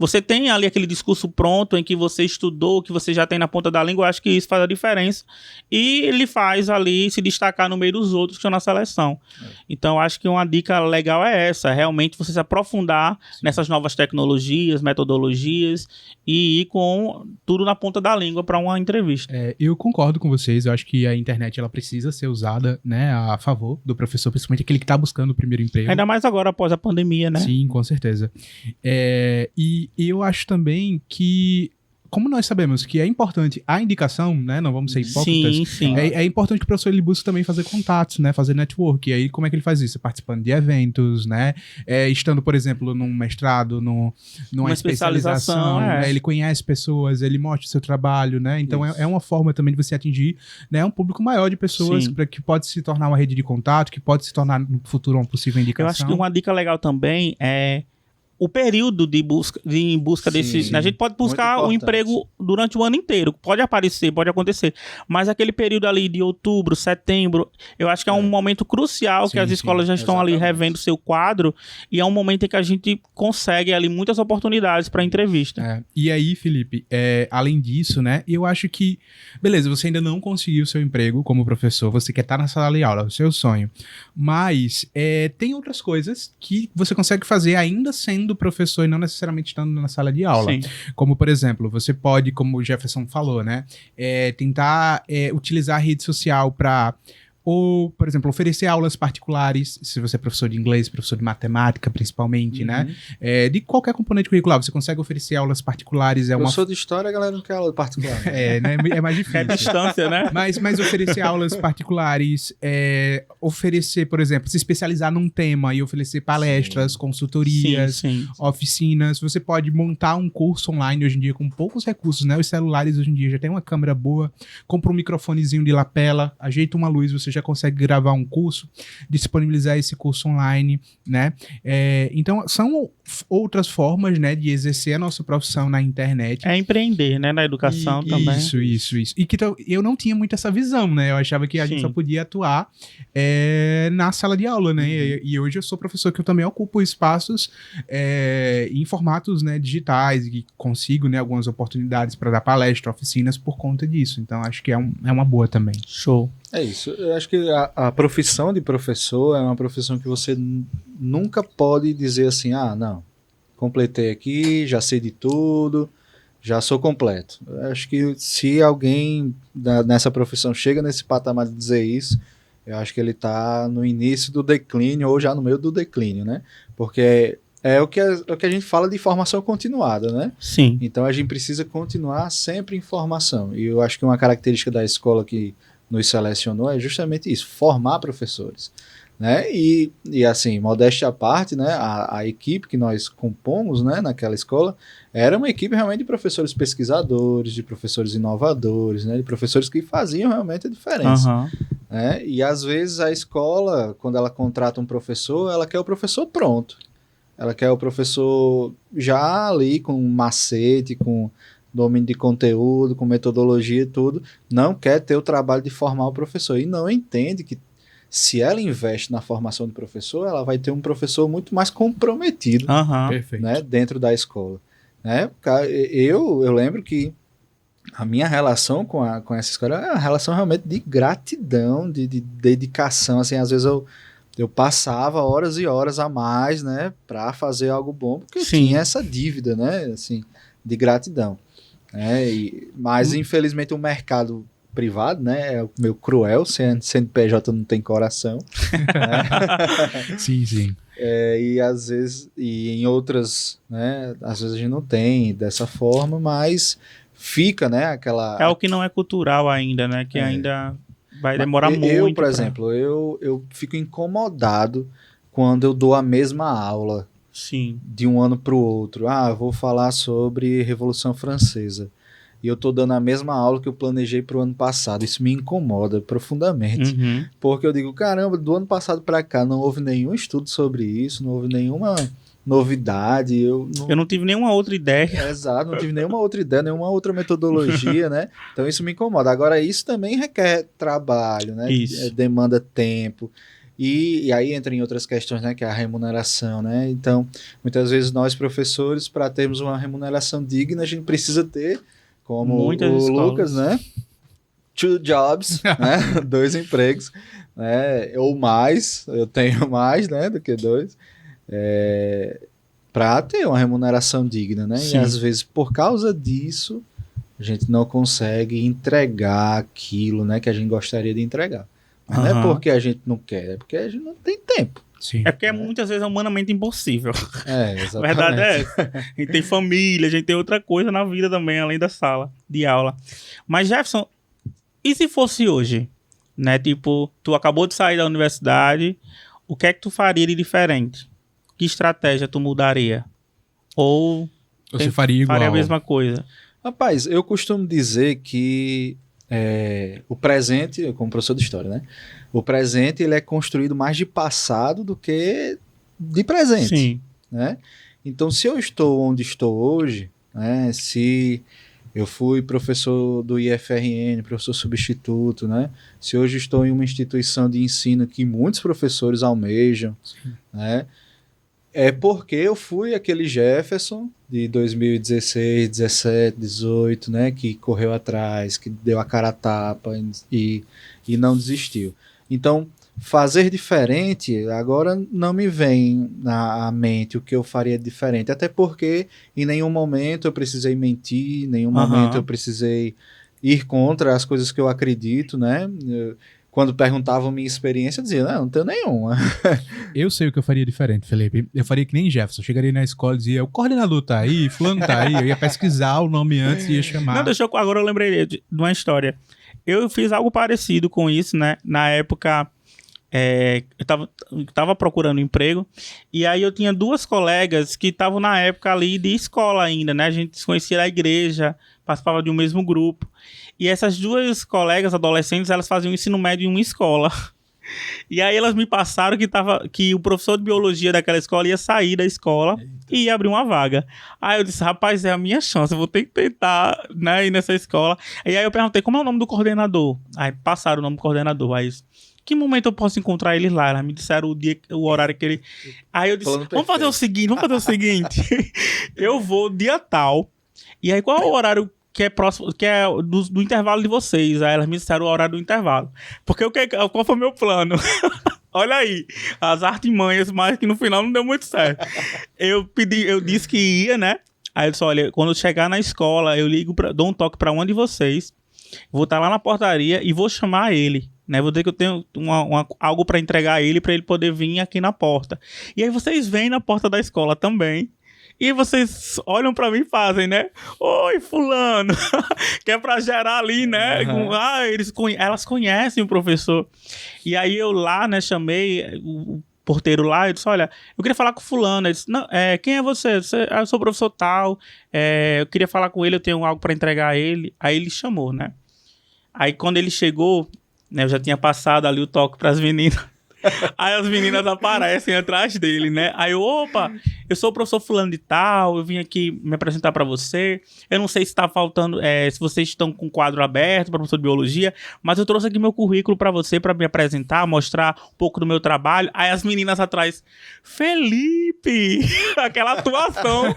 você tem ali aquele discurso pronto em que você estudou, que você já tem na ponta da língua, eu acho que isso faz a diferença. E ele faz ali se destacar no meio dos outros que estão na seleção. Então, eu acho que uma dica legal é essa, realmente você se aprofundar nessas novas tecnologias, metodologias e ir com tudo na ponta da língua para uma entrevista. Eu concordo com vocês, eu acho que a internet ela precisa ser usada, né, a favor do professor, principalmente aquele que está buscando o primeiro emprego. Ainda mais agora, após a pandemia, né? Sim, com certeza. E eu acho também que, como nós sabemos que é importante a indicação, né? Não vamos ser hipócritas. Sim, sim. É importante que o professor ele busque também fazer contatos, né? Fazer network. E aí, como é que ele faz isso? Participando de eventos, né? Estando, por exemplo, num mestrado, numa especialização. Ele conhece pessoas, ele mostra o seu trabalho, né? Então, é uma forma também de você atingir, né, um público maior de pessoas para que pode se tornar uma rede de contato, que pode se tornar no futuro uma possível indicação. Eu acho que uma dica legal também é o período em busca desse... A gente pode buscar um emprego durante o ano inteiro. Pode aparecer, pode acontecer. Mas aquele período ali de outubro, setembro, eu acho que é um momento crucial que as escolas já estão ali revendo o seu quadro e é um momento em que a gente consegue ali muitas oportunidades para entrevista. E aí, Felipe, além disso, né, eu acho que, beleza, você ainda não conseguiu o seu emprego como professor, você quer estar na sala de aula, é o seu sonho. Mas tem outras coisas que você consegue fazer ainda sendo professor e não necessariamente estando na sala de aula. Sim. Como, por exemplo, você pode, como o Jefferson falou, né, tentar utilizar a rede social para, ou, por exemplo, oferecer aulas particulares, se você é professor de inglês, professor de matemática, principalmente, né, de qualquer componente curricular, você consegue oferecer aulas particulares. Professor de história, a galera não quer aula particular. Né, é mais difícil. É distância, né? Mas oferecer aulas particulares, oferecer, por exemplo, se especializar num tema e oferecer palestras, consultorias, oficinas. Você pode montar um curso online hoje em dia com poucos recursos, né? Os celulares hoje em dia já tem uma câmera boa, compra um microfonezinho de lapela, ajeita uma luz, você já consegue gravar um curso, disponibilizar esse curso online, né? Então, são outras formas, né, de exercer a nossa profissão na internet. É empreender, né, na educação também. Isso. E que eu não tinha muito essa visão, né? Eu achava que a gente só podia atuar na sala de aula, né? E hoje eu sou professor que eu também ocupo espaços em formatos, né, digitais e consigo, né, algumas oportunidades para dar palestra, oficinas por conta disso. Então, acho que é uma boa também. Show. É isso. Eu acho que a profissão de professor é uma profissão que você nunca pode dizer assim, não, completei aqui, já sei de tudo, já sou completo. Eu acho que se alguém nessa profissão chega nesse patamar de dizer isso, eu acho que ele está no início do declínio ou já no meio do declínio, né? Porque é o que a gente fala de formação continuada, né? Sim. Então a gente precisa continuar sempre em formação. E eu acho que uma característica da escola que nos selecionou é justamente isso, formar professores, né? E assim, modéstia à parte, né? A equipe que nós compomos, né, naquela escola era uma equipe realmente de professores pesquisadores, de professores inovadores, né? De professores que faziam realmente a diferença. Né? E às vezes a escola, quando ela contrata um professor, ela quer o professor pronto. Ela quer o professor já ali com macete, com domínio de conteúdo, com metodologia e tudo, não quer ter o trabalho de formar o professor e não entende que se ela investe na formação do professor, ela vai ter um professor muito mais comprometido, Perfeito. né, dentro da escola. Né? Eu lembro que a minha relação com essa escola é uma relação realmente de gratidão, de dedicação, assim, às vezes eu passava horas e horas a mais, né, para fazer algo bom, porque eu tinha essa dívida, né, assim, de gratidão. Mas, infelizmente, o mercado privado, né, é meio cruel, CNPJ não tem coração. Né? Sim, sim. E às vezes, e em outras, né, às vezes a gente não tem dessa forma, mas fica, né, aquela... É o que não é cultural ainda, né, que ainda vai demorar muito. Eu, por exemplo, eu fico incomodado quando eu dou a mesma aula. Sim. De um ano para o outro. Vou falar sobre Revolução Francesa. E eu tô dando a mesma aula que eu planejei para o ano passado. Isso me incomoda profundamente. Uhum. Porque eu digo, caramba, do ano passado para cá não houve nenhum estudo sobre isso, não houve nenhuma novidade. Eu não tive nenhuma outra ideia. Exato, não tive nenhuma outra ideia, nenhuma outra metodologia, né? Então isso me incomoda. Agora, isso também requer trabalho, né? Isso. Demanda tempo. E aí entra em outras questões, né, que é a remuneração, né? Então, muitas vezes nós professores, para termos uma remuneração digna, a gente precisa ter, como muitas o escolas. Lucas, né? 2 jobs, né? 2 empregos, né? Ou mais, eu tenho mais, né, do que 2, para ter uma remuneração digna, né? Sim. E às vezes, por causa disso, a gente não consegue entregar aquilo, né, que a gente gostaria de entregar. Não é porque a gente não quer, é porque a gente não tem tempo. Sim. É porque muitas vezes é humanamente impossível. Exatamente. A verdade é essa. A gente tem família, a gente tem outra coisa na vida também, além da sala de aula. Mas, Jefferson, e se fosse hoje? Né? Tipo, tu acabou de sair da universidade, o que é que tu faria de diferente? Que estratégia tu mudaria? Ou você faria igual? Faria a mesma coisa? Rapaz, eu costumo dizer que o presente, como professor de história, né? O presente ele é construído mais de passado do que de presente. Sim. Né? Então, se eu estou onde estou hoje, né? Se eu fui professor do IFRN, professor substituto, né? Se hoje estou em uma instituição de ensino que muitos professores almejam, né? É porque eu fui aquele Jefferson de 2016, 17, 18, né, que correu atrás, que deu a cara a tapa e não desistiu. Então, fazer diferente, agora não me vem à mente o que eu faria diferente, até porque em nenhum momento eu precisei mentir, em nenhum momento eu precisei ir contra as coisas que eu acredito, né? Quando perguntavam minha experiência, eu dizia, não tenho nenhuma. Eu sei o que eu faria diferente, Felipe. Eu faria que nem Jefferson. Eu chegaria na escola e dizia, o coordenador tá aí, fulano tá aí. Eu ia pesquisar o nome antes e ia chamar. Não, agora eu lembrei de uma história. Eu fiz algo parecido com isso, né? Na época, eu tava procurando emprego. E aí eu tinha 2 colegas que estavam na época ali de escola ainda, né? A gente se conhecia da igreja, participava de um mesmo grupo. E essas 2 colegas adolescentes, elas faziam ensino médio em uma escola. E aí elas me passaram que o professor de biologia daquela escola ia sair da escola e ia abrir uma vaga. Aí eu disse, rapaz, é a minha chance, eu vou ter que tentar, né, ir nessa escola. E aí eu perguntei, como é o nome do coordenador? Aí passaram o nome do coordenador, aí que momento eu posso encontrar ele lá? Elas me disseram o horário que ele... Aí eu disse, vamos fazer o seguinte, eu vou dia tal, e aí qual é o horário que é próximo, que é do intervalo de vocês? Aí elas me disseram o horário do intervalo. Porque qual foi o meu plano? Olha aí, as artimanhas, mas que no final não deu muito certo. Eu disse que ia, né? Aí eu disse, olha, quando eu chegar na escola, eu dou um toque pra um de vocês, vou estar lá na portaria e vou chamar ele, né? Vou dizer que eu tenho algo pra entregar a ele, pra ele poder vir aqui na porta. E aí vocês vêm na porta da escola também, e vocês olham pra mim e fazem, né? Oi, fulano. Que é pra gerar ali, né? Elas conhecem o professor. E aí eu lá, né, chamei o porteiro lá e disse, olha, eu queria falar com fulano. Ele disse, não, quem é você? Eu sou o professor tal. Eu queria falar com ele, eu tenho algo pra entregar a ele. Aí ele chamou, né? Aí quando ele chegou, né, eu já tinha passado ali o toque pras meninas. Aí as meninas aparecem atrás dele, né? Aí eu, opa, eu sou o professor fulano de tal, eu vim aqui me apresentar para você, eu não sei se tá faltando, se vocês estão com o quadro aberto, professor de biologia, mas eu trouxe aqui meu currículo para você, para me apresentar, mostrar um pouco do meu trabalho. Aí as meninas atrás, Felipe! Aquela atuação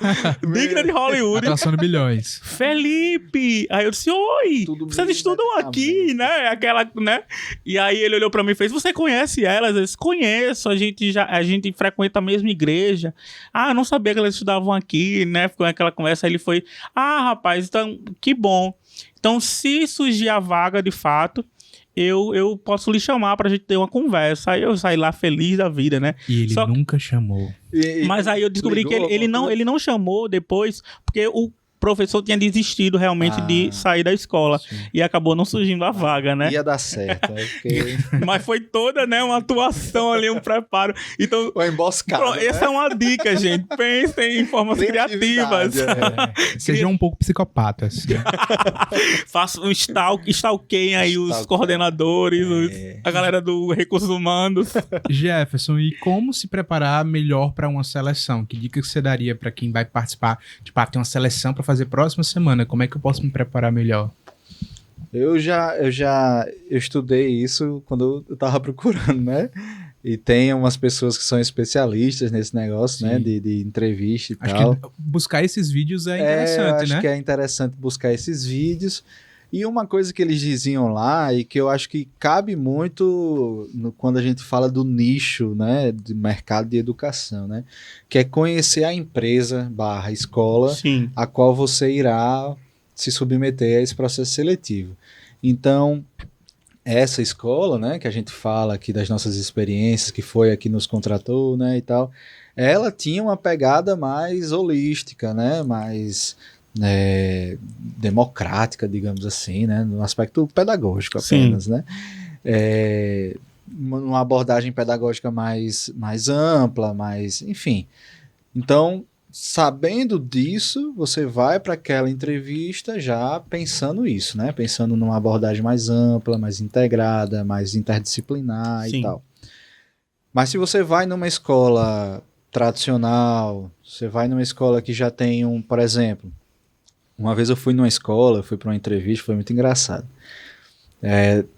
digna de Hollywood. Atuação de bilhões. Felipe! Aí eu disse, oi! Tudo Vocês bem, estudam aqui, né? Aquela, né? E aí ele olhou pra mim e fez, você conhece elas? Eu disse, conheço, a gente frequenta a mesma igreja. Ah, eu não sabia que elas estudavam aqui, né? Ficou aquela conversa, aí ele foi, rapaz, então, que bom. Então, se surgir a vaga, de fato, eu posso lhe chamar pra gente ter uma conversa. Aí eu saí lá feliz da vida, né? E ele nunca chamou. Mas aí eu descobri que ele não chamou depois, porque o professor tinha desistido realmente de sair da escola. Sim. E acabou não surgindo a vaga, né? Ia dar certo. Porque... Mas foi toda, né, uma atuação ali, um preparo. Então, uma emboscada. Essa é uma dica, gente. Pensem em formas criativas. Sejam um pouco psicopatas. Façam stalkeiem aí os coordenadores, a galera do Recursos Humanos. Jefferson, e como se preparar melhor para uma seleção? Que dica que você daria para quem vai participar? Tipo, tem uma seleção para fazer próxima semana, como é que eu posso me preparar melhor? Eu estudei isso quando eu tava procurando, né? E tem umas pessoas que são especialistas nesse negócio, sim, né? De entrevista e acho tal. Que buscar esses vídeos é interessante, né? Acho que é interessante buscar esses vídeos. E uma coisa que eles diziam lá, e que eu acho que cabe muito quando a gente fala do nicho, né, de mercado de educação, né, que é conhecer a empresa / escola, sim, a qual você irá se submeter a esse processo seletivo. Então, essa escola, né, que a gente fala aqui das nossas experiências, que foi aqui nos contratou, né, e tal, ela tinha uma pegada mais holística, né, mais... democrática, digamos assim, né, no aspecto pedagógico apenas, sim, né, uma abordagem pedagógica mais ampla, mais, enfim. Então, sabendo disso, você vai para aquela entrevista já pensando isso, né, pensando numa abordagem mais ampla, mais integrada, mais interdisciplinar, sim, e tal. Mas se você vai numa escola tradicional, você vai numa escola que já tem por exemplo, uma vez eu fui numa escola, fui para uma entrevista, foi muito engraçado.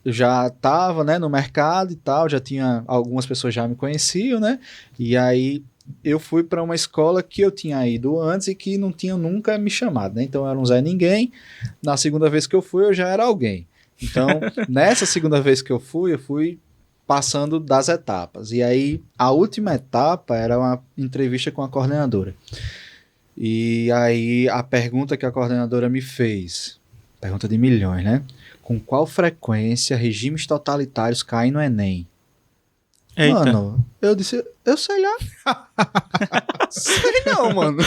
Eu já estava, né, no mercado e tal, já tinha, algumas pessoas já me conheciam, né, e aí eu fui para uma escola que eu tinha ido antes e que não tinha nunca me chamado, né, então eu era um Zé Ninguém. Na segunda vez que eu fui, eu já era alguém. Então, nessa segunda vez que eu fui passando das etapas, e aí a última etapa era uma entrevista com a coordenadora. E aí a pergunta que a coordenadora me fez, pergunta de milhões, né? Com qual frequência regimes totalitários caem no Enem? Eita. Mano, eu disse, eu sei lá. Sei não, mano.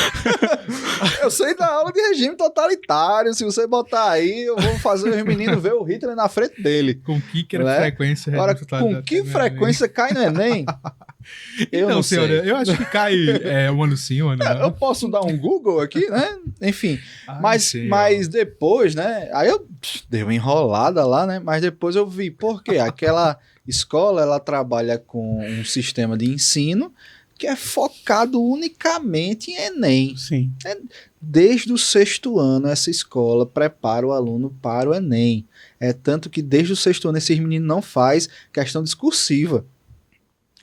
Eu sei da aula de regime totalitário. Se você botar aí, eu vou fazer os meninos ver o Hitler na frente dele. Com que frequência? Agora, com que frequência cai no Enem? Eu não sei. Eu acho que cai um ano sim, um ano não. Eu posso dar um Google aqui, né? Enfim. Mas depois, né? Aí eu dei uma enrolada lá, né? Mas depois eu vi, por quê? Aquela escola, ela trabalha com um sistema de ensino que é focado unicamente em Enem. Sim. Desde o 6º ano, essa escola prepara o aluno para o Enem. Tanto que desde o 6º ano, esses meninos não fazem questão discursiva.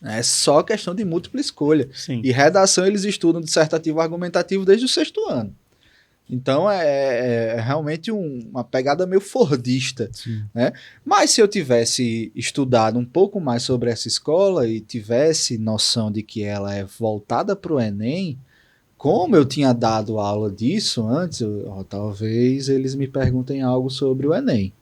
É só questão de múltipla escolha. Sim. E redação eles estudam dissertativo argumentativo desde o 6º ano. Então é realmente uma pegada meio fordista. Né? Mas se eu tivesse estudado um pouco mais sobre essa escola e tivesse noção de que ela é voltada para o Enem, como eu tinha dado aula disso antes, talvez eles me perguntem algo sobre o Enem.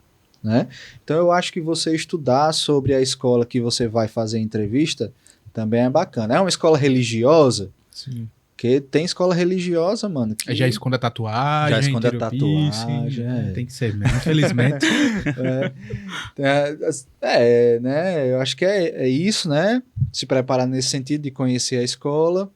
Né? Então eu acho que você estudar sobre a escola que você vai fazer entrevista também é bacana. É uma escola religiosa? Sim. Porque tem escola religiosa, mano. Que já esconde a tatuagem. Já esconde a tatuagem. Tem que ser mesmo, infelizmente. Né? Eu acho que é isso, né? Se preparar nesse sentido de conhecer a escola.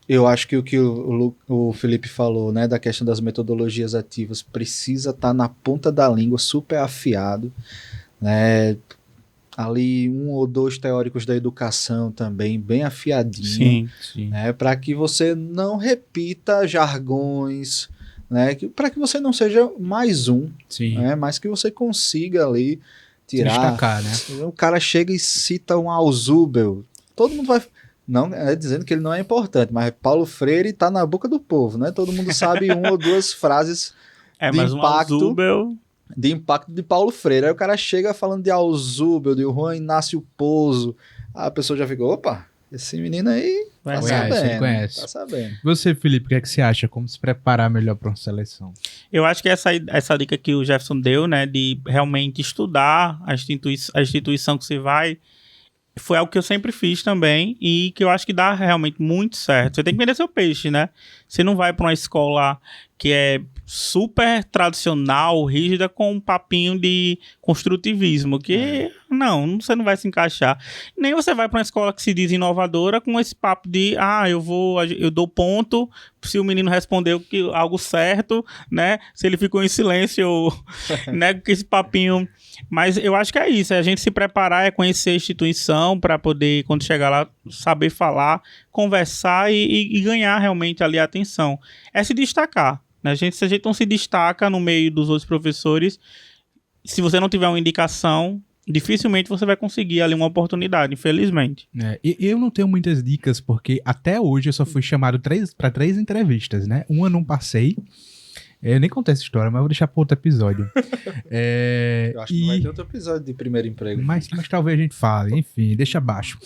Eu acho que o que o Felipe falou, né, da questão das metodologias ativas, precisa estar na ponta da língua, super afiado, né? ali 1 ou 2 teóricos da educação também, bem afiadinho. Sim. Sim. Né, para que você não repita jargões, né, para que você não seja mais um, Sim. né, mas que você consiga ali tirar. Destacar, né? O cara chega e cita um Alzubel, todo mundo vai... Não é dizendo que ele não é importante, mas Paulo Freire está na boca do povo, né? Todo mundo sabe 1 ou 2 frases de Mas um impacto. Alzubel... De impacto de Paulo Freire. Aí o cara chega falando de Alzubel, de Juan Inácio Pozo. A pessoa já ficou, opa, esse menino aí tá sabendo. Conhece. Tá sabendo. Você, Felipe, o que é que você acha? Como se preparar melhor para uma seleção? Eu acho que essa dica que o Jefferson deu, né, de realmente estudar a instituição que você vai, foi algo que eu sempre fiz também e que eu acho que dá realmente muito certo. Você tem que vender seu peixe, né? Você não vai para uma escola que é super tradicional, rígida, com um papinho de construtivismo, que não, você não vai se encaixar. Nem você vai para uma escola que se diz inovadora com esse papo de, eu dou ponto se o menino respondeu algo certo, né? Se ele ficou em silêncio, né? Com esse papinho. Mas eu acho que é isso, é a gente se preparar, é conhecer a instituição para poder, quando chegar lá, saber falar, conversar e ganhar realmente ali a atenção. É se destacar. Né? Se a gente não se destaca no meio dos outros professores, se você não tiver uma indicação, dificilmente você vai conseguir ali uma oportunidade, infelizmente. E eu não tenho muitas dicas, porque até hoje eu só fui chamado para 3 entrevistas, né? Uma eu não passei. Eu nem contei essa história, mas vou deixar para outro episódio. Eu acho que vai ter outro episódio de primeiro emprego. Mas talvez a gente fale, enfim, deixa abaixo.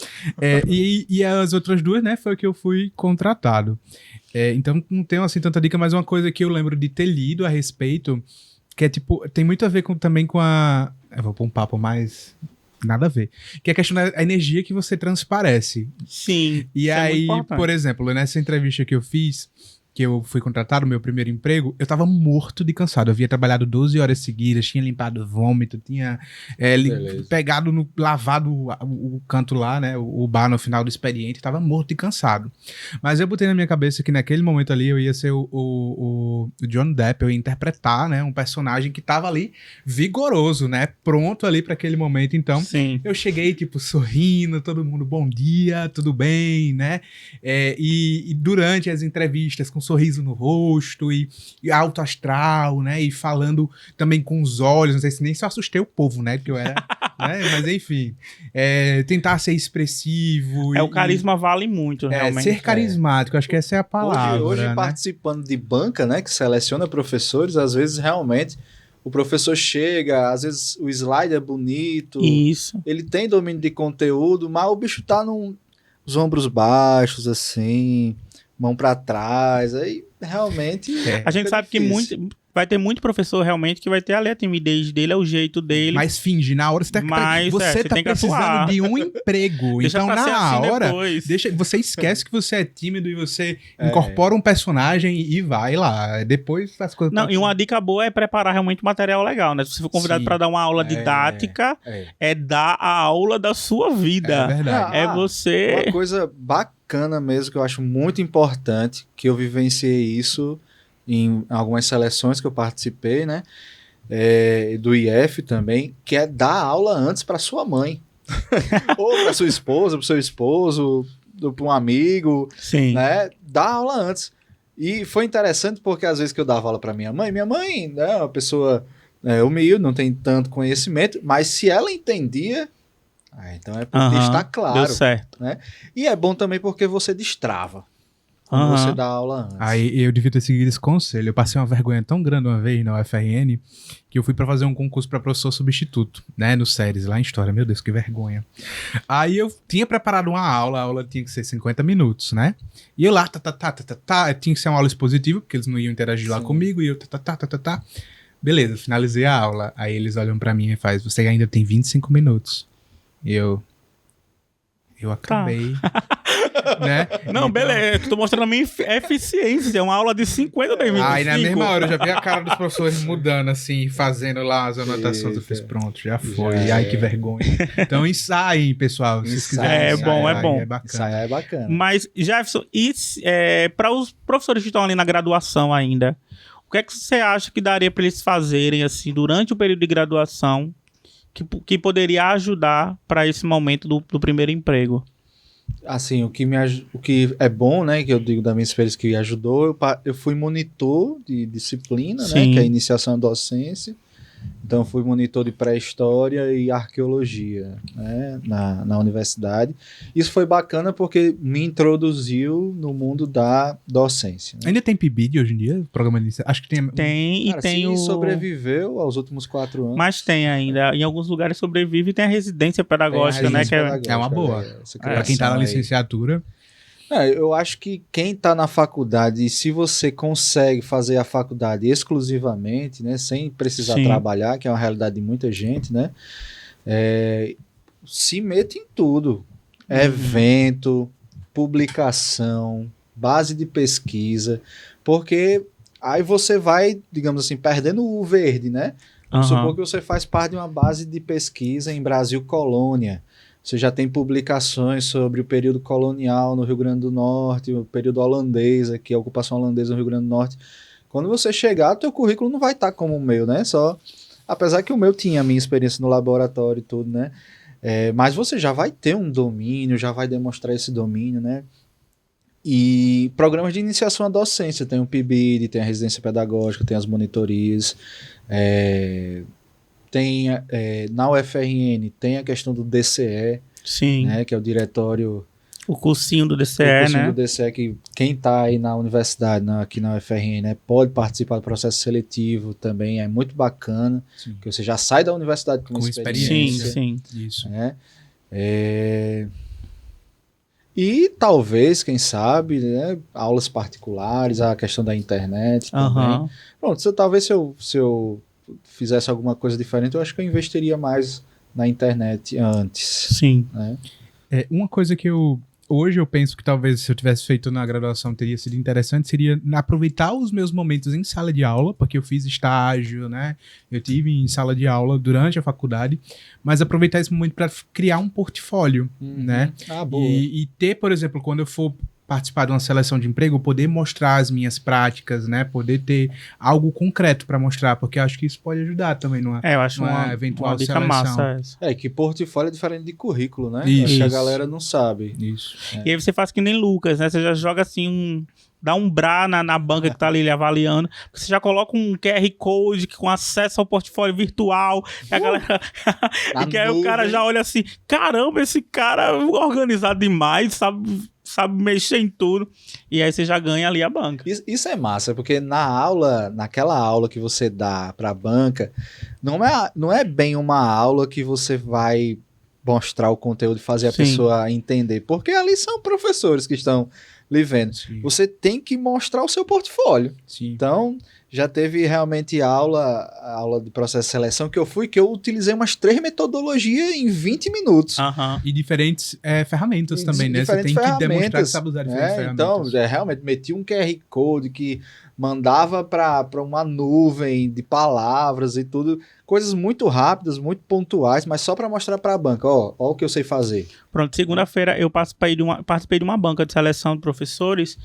E as outras 2, né, foi que eu fui contratado. Então não tenho assim tanta dica, mas uma coisa que eu lembro de ter lido a respeito, que é tipo, tem muito a ver também com a... Eu vou pôr um papo mais... Nada a ver. Que é a questão da energia que você transparece. Sim. E aí, por exemplo, nessa entrevista que eu fiz, que eu fui contratado, meu primeiro emprego, eu tava morto de cansado. Eu havia trabalhado 12 horas seguidas, tinha limpado vômito, tinha pegado, lavado o canto lá, né, o bar no final do expediente, tava morto de cansado. Mas eu botei na minha cabeça que naquele momento ali eu ia ser o John Depp, eu ia interpretar, né, um personagem que tava ali vigoroso, né, pronto ali para aquele momento. Então, sim, eu cheguei, tipo, sorrindo, todo mundo, bom dia, tudo bem, né, e durante as entrevistas, com um sorriso no rosto e alto astral, né? E falando também com os olhos, não sei se nem se eu assustei o povo, né? Que eu era, né? Mas enfim, tentar ser expressivo. O carisma vale muito, realmente. Ser carismático, acho que essa é a palavra. Hoje né? Participando de banca, né? Que seleciona professores, às vezes realmente o professor chega, às vezes o slide é bonito. Isso. Ele tem domínio de conteúdo, mas o bicho tá os ombros baixos, assim, mão para trás, aí realmente... A gente sabe difícil. Que vai ter muito professor realmente que vai ter ali a timidez dele, é o jeito dele. Mas finge, na hora você tá tem que precisando atuar. de um emprego. Então, na hora, depois. você esquece que você é tímido e você incorpora um personagem e vai lá. Depois as coisas... Não, e uma dica boa é preparar realmente material legal, né? Se você for convidado para dar uma aula didática, é dar a aula da sua vida. É verdade. Você... Uma coisa bacana mesmo, que eu acho muito importante, que eu vivenciei isso em algumas seleções que eu participei, né? Do IF também, que é dar aula antes para sua mãe. Ou para sua esposa, para o seu esposo, para um amigo. Sim. Né? Dar aula antes. E foi interessante porque às vezes que eu dava aula para minha mãe, né, é uma pessoa humilde, não tem tanto conhecimento, mas se ela entendia, então é porque está claro. Deu certo. Né? E é bom também porque você destrava. Quando você dá aula antes. Aí eu devia ter seguido esse conselho. Eu passei uma vergonha tão grande uma vez na UFRN que eu fui pra fazer um concurso pra professor substituto, né, no SERES, lá em História. Meu Deus, que vergonha. Aí eu tinha preparado uma aula, a aula tinha que ser 50 minutos, né? E eu lá, tinha que ser uma aula expositiva, porque eles não iam interagir lá comigo, e eu, Beleza, finalizei a aula. Aí eles olham pra mim e fazem, você ainda tem 25 minutos. E eu acabei... Né? Não, então... beleza, tô mostrando a minha eficiência, é uma aula de 50 minutos. Aí na mesma hora eu já vi a cara dos professores mudando assim, fazendo lá as anotações. Eu fiz, pronto, já foi. Ai, que vergonha. Então ensaiem, pessoal, se vocês quiserem. É bom. É bacana. Ensaiar é bacana. Mas, Jefferson, para os professores que estão ali na graduação ainda, o que é que você acha que daria para eles fazerem assim durante o período de graduação que poderia ajudar para esse momento do primeiro emprego? Assim, o que é bom, né, que eu digo da minha experiência que ajudou, eu fui monitor de disciplina, né, que é a iniciação à docência. Então, eu fui monitor de pré-história e arqueologia, né, na universidade. Isso foi bacana porque me introduziu no mundo da docência. Né? Ainda tem PIBID hoje em dia? Programa de iniciação? Acho que tem. Tem, Cara, e tem sim, sobreviveu aos últimos 4 anos. Mas tem ainda. Em alguns lugares sobrevive e tem a residência pedagógica, né? Que é uma boa. Para quem tá na licenciatura. Eu acho que quem está na faculdade, e se você consegue fazer a faculdade exclusivamente, né, sem precisar trabalhar, que é uma realidade de muita gente, né, se meta em tudo. Evento, publicação, base de pesquisa, porque aí você vai, digamos assim, perdendo o verde, né? Vamos supor que você faz parte de uma base de pesquisa em Brasil Colônia. Você já tem publicações sobre o período colonial no Rio Grande do Norte, o período holandês aqui, a ocupação holandesa no Rio Grande do Norte. Quando você chegar, o teu currículo não vai estar como o meu, né? Apesar que o meu tinha a minha experiência no laboratório e tudo, né? Mas você já vai ter um domínio, já vai demonstrar esse domínio, né? E programas de iniciação à docência, tem o PIBID, tem a residência pedagógica, tem as monitorias, tem na UFRN tem a questão do DCE, né, que é o diretório... O cursinho do DCE, né? Do DCE, que quem está aí na universidade, aqui na UFRN, né, pode participar do processo seletivo também, é muito bacana, que você já sai da universidade com experiência. Sim. Isso. Né? E talvez, quem sabe, né, aulas particulares, a questão da internet também. Pronto, talvez se eu fizesse alguma coisa diferente, eu acho que eu investiria mais na internet antes. Sim. Né? Uma coisa que hoje eu penso que talvez se eu tivesse feito na graduação teria sido interessante, seria aproveitar os meus momentos em sala de aula, porque eu fiz estágio, né? Eu tive em sala de aula durante a faculdade, mas aproveitar esse momento para criar um portfólio, né? Boa. E ter, por exemplo, quando eu for participar de uma seleção de emprego, poder mostrar as minhas práticas, né? Poder ter algo concreto para mostrar, porque eu acho que isso pode ajudar também numa, eu acho numa eventual uma dica seleção. massa essa. Que portfólio é diferente de currículo, né? Isso. Acho que a galera não sabe. Isso. E aí você faz que nem Lucas, né? Você já joga assim dá um brá na banca que tá ali avaliando, você já coloca um QR Code com acesso ao portfólio virtual, e a galera... e que aí o cara já olha assim, caramba, esse cara é organizado demais, sabe mexer em tudo, e aí você já ganha ali a banca. Isso é massa, porque naquela aula que você dá pra banca, não é bem uma aula que você vai mostrar o conteúdo e fazer a pessoa entender, porque ali são professores que estão lhe vendo. Sim. Você tem que mostrar o seu portfólio. Sim. Então, já teve realmente aula de processo de seleção que eu utilizei umas 3 metodologias em 20 minutos. E diferentes ferramentas também, né? Você tem que demonstrar que sabe usar diferentes ferramentas. Então, realmente, meti um QR Code que mandava para uma nuvem de palavras e tudo. Coisas muito rápidas, muito pontuais, mas só para mostrar para a banca. Ó o que eu sei fazer. Pronto, segunda-feira eu participei de uma banca de seleção de professores.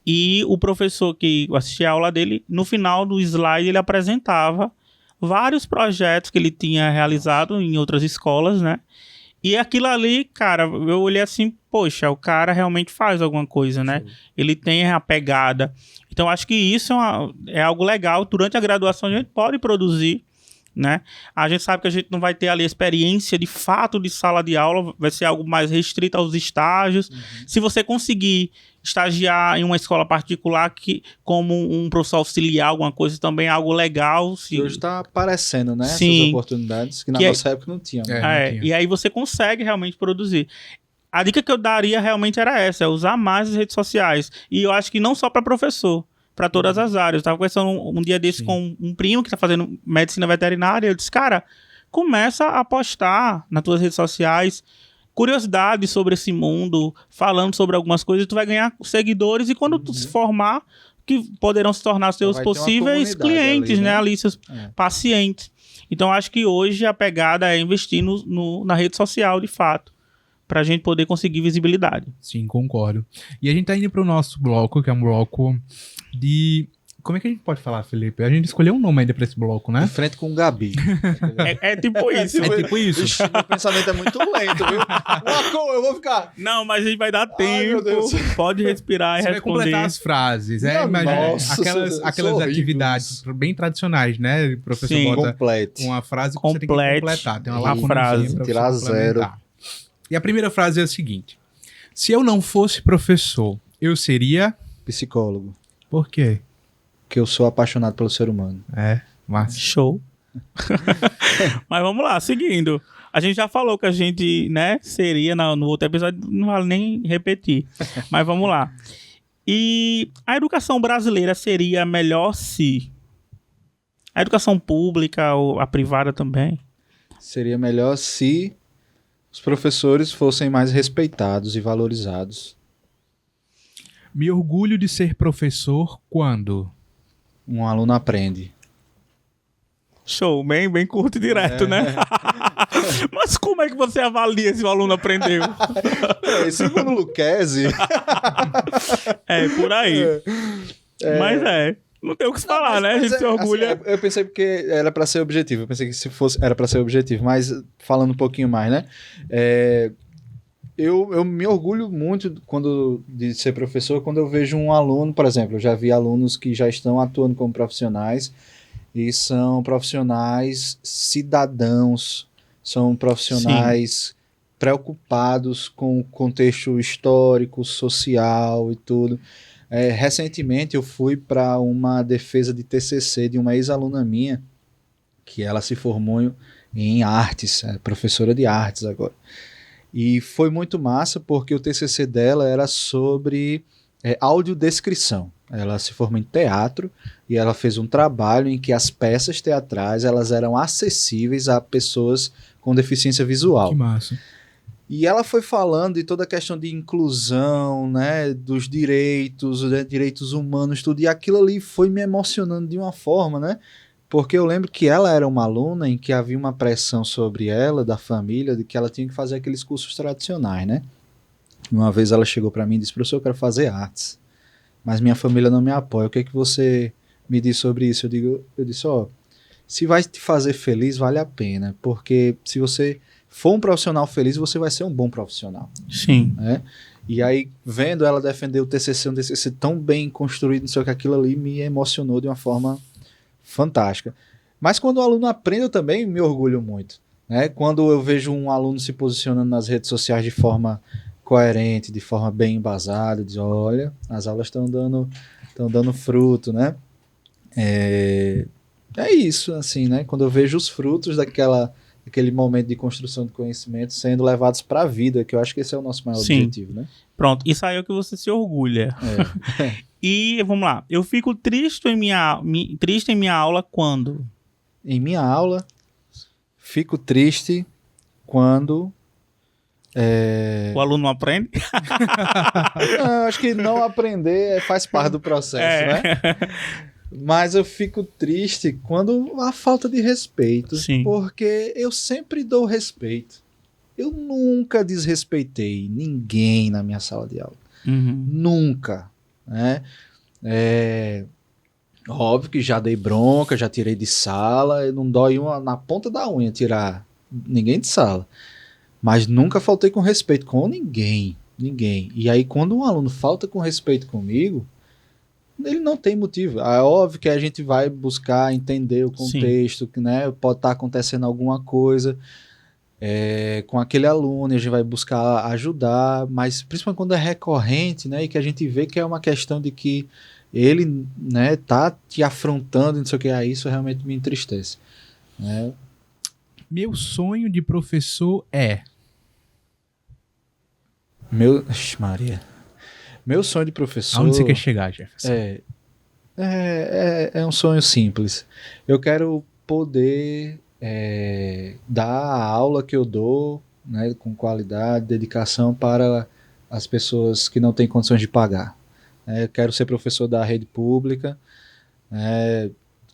E o professor que eu assisti a aula dele, no final do slide ele apresentava vários projetos que ele tinha realizado em outras escolas, né? E aquilo ali, cara, eu olhei assim, poxa, o cara realmente faz alguma coisa, né? Sim. Ele tem a pegada. Então, acho que isso é algo legal. Durante a graduação, a gente pode produzir, né? A gente sabe que a gente não vai ter ali experiência de fato de sala de aula, vai ser algo mais restrito aos estágios. Se você conseguir estagiar em uma escola particular como um professor auxiliar, alguma coisa, também é algo legal. Hoje está aparecendo, né? Sim. Essas oportunidades que na nossa época não tinha. E aí você consegue realmente produzir. A dica que eu daria realmente era essa, é usar mais as redes sociais. E eu acho que não só para professor, para todas as áreas. Eu estava conversando um dia desse com um primo que está fazendo medicina veterinária. Eu disse, cara, começa a postar nas tuas redes sociais curiosidades sobre esse mundo, falando sobre algumas coisas, tu vai ganhar seguidores e quando tu se formar, que poderão se tornar seus possíveis clientes, ali, né? Ali, seus pacientes. Então, acho que hoje a pegada é investir na rede social, de fato, para a gente poder conseguir visibilidade. Sim, concordo. E a gente tá indo para o nosso bloco, que é um bloco de Como é que a gente pode falar, Felipe? A gente escolheu um nome ainda pra esse bloco, né? De frente com o Gabi. É tipo isso. É tipo isso. Ixi, meu pensamento é muito lento, viu? Marcou, eu vou ficar. Não, mas a gente vai dar Ai, meu tempo. Deus. Pode respirar e Você vai responder. completar as frases. Nossa, Aquelas sou horrível atividades bem tradicionais, né? O professor Sim. bota Complete. uma frase que você tem que Complete completar. Tem uma a lacunazinha frase. pra você Tirar complementar. E a primeira frase é a seguinte. Se eu não fosse professor, eu seria... Psicólogo. Por quê? Que eu sou apaixonado pelo ser humano. Mas... Show. Mas vamos lá, seguindo. A gente já falou que a gente, né, seria no outro episódio, não vale nem repetir. Mas vamos lá. E a educação brasileira seria melhor se a educação pública ou a privada também? Seria melhor se os professores fossem mais respeitados e valorizados. Me orgulho de ser professor quando... Um aluno aprende. Show, bem curto e direto, né? Mas como é que você avalia se o aluno aprendeu? Segundo o Lucchesi... É, por aí. Mas não tem o que se falar, né? A gente se orgulha. Assim, eu pensei porque era pra ser objetivo. Eu pensei que se fosse era pra ser objetivo. Mas falando um pouquinho mais, né? Eu me orgulho muito de ser professor quando eu vejo um aluno, por exemplo, eu já vi alunos que já estão atuando como profissionais e são profissionais cidadãos, são profissionais preocupados com o contexto histórico, social e tudo. Recentemente eu fui para uma defesa de TCC de uma ex-aluna minha, que ela se formou em artes, é professora de artes agora. E foi muito massa porque o TCC dela era sobre audiodescrição. Ela se formou em teatro e ela fez um trabalho em que as peças teatrais elas eram acessíveis a pessoas com deficiência visual. Que massa. E ela foi falando de toda a questão de inclusão, né, dos direitos, né, direitos humanos, tudo. E aquilo ali foi me emocionando de uma forma, né? Porque eu lembro que ela era uma aluna em que havia uma pressão sobre ela, da família, de que ela tinha que fazer aqueles cursos tradicionais, né? Uma vez ela chegou para mim e disse, professor, eu quero fazer artes, mas minha família não me apoia. O que é que você me diz sobre isso? Eu disse, se vai te fazer feliz, vale a pena. Porque se você for um profissional feliz, você vai ser um bom profissional. Sim. Né? E aí, vendo ela defender o TCC, um TCC tão bem construído, não sei o que, aquilo ali me emocionou de uma forma fantástica. Mas quando o aluno aprende, eu também me orgulho muito. Né? Quando eu vejo um aluno se posicionando nas redes sociais de forma coerente, de forma bem embasada, diz, olha, as aulas estão dando fruto, né? É isso, assim, né? Quando eu vejo os frutos daquele momento de construção de conhecimento sendo levados para a vida, que eu acho que esse é o nosso maior objetivo, né? Pronto, isso aí é o que você se orgulha. E vamos lá, eu fico triste em minha aula quando? Em minha aula, fico triste quando... O aluno não aprende? Não, acho que não aprender faz parte do processo, né? Mas eu fico triste quando há falta de respeito. Sim. Porque eu sempre dou respeito. Eu nunca desrespeitei ninguém na minha sala de aula. Uhum. Nunca. Né? Óbvio que já dei bronca, já tirei de sala. Não dói na ponta da unha tirar ninguém de sala. Mas nunca faltei com respeito com ninguém. Ninguém. E aí quando um aluno falta com respeito comigo, ele não tem motivo. É óbvio que a gente vai buscar entender o contexto, que, né, pode estar acontecendo alguma coisa com aquele aluno, a gente vai buscar ajudar, mas principalmente quando é recorrente, né, e que a gente vê que é uma questão de que ele, né, tá te afrontando, não sei o que, aí isso realmente me entristece. Né? Meu sonho de professor é... Maria... Meu sonho de professor... Aonde você quer chegar, Jefferson? É um sonho simples. Eu quero poder dar a aula que eu dou, né, com qualidade, dedicação para as pessoas que não têm condições de pagar. Eu quero ser professor da rede pública.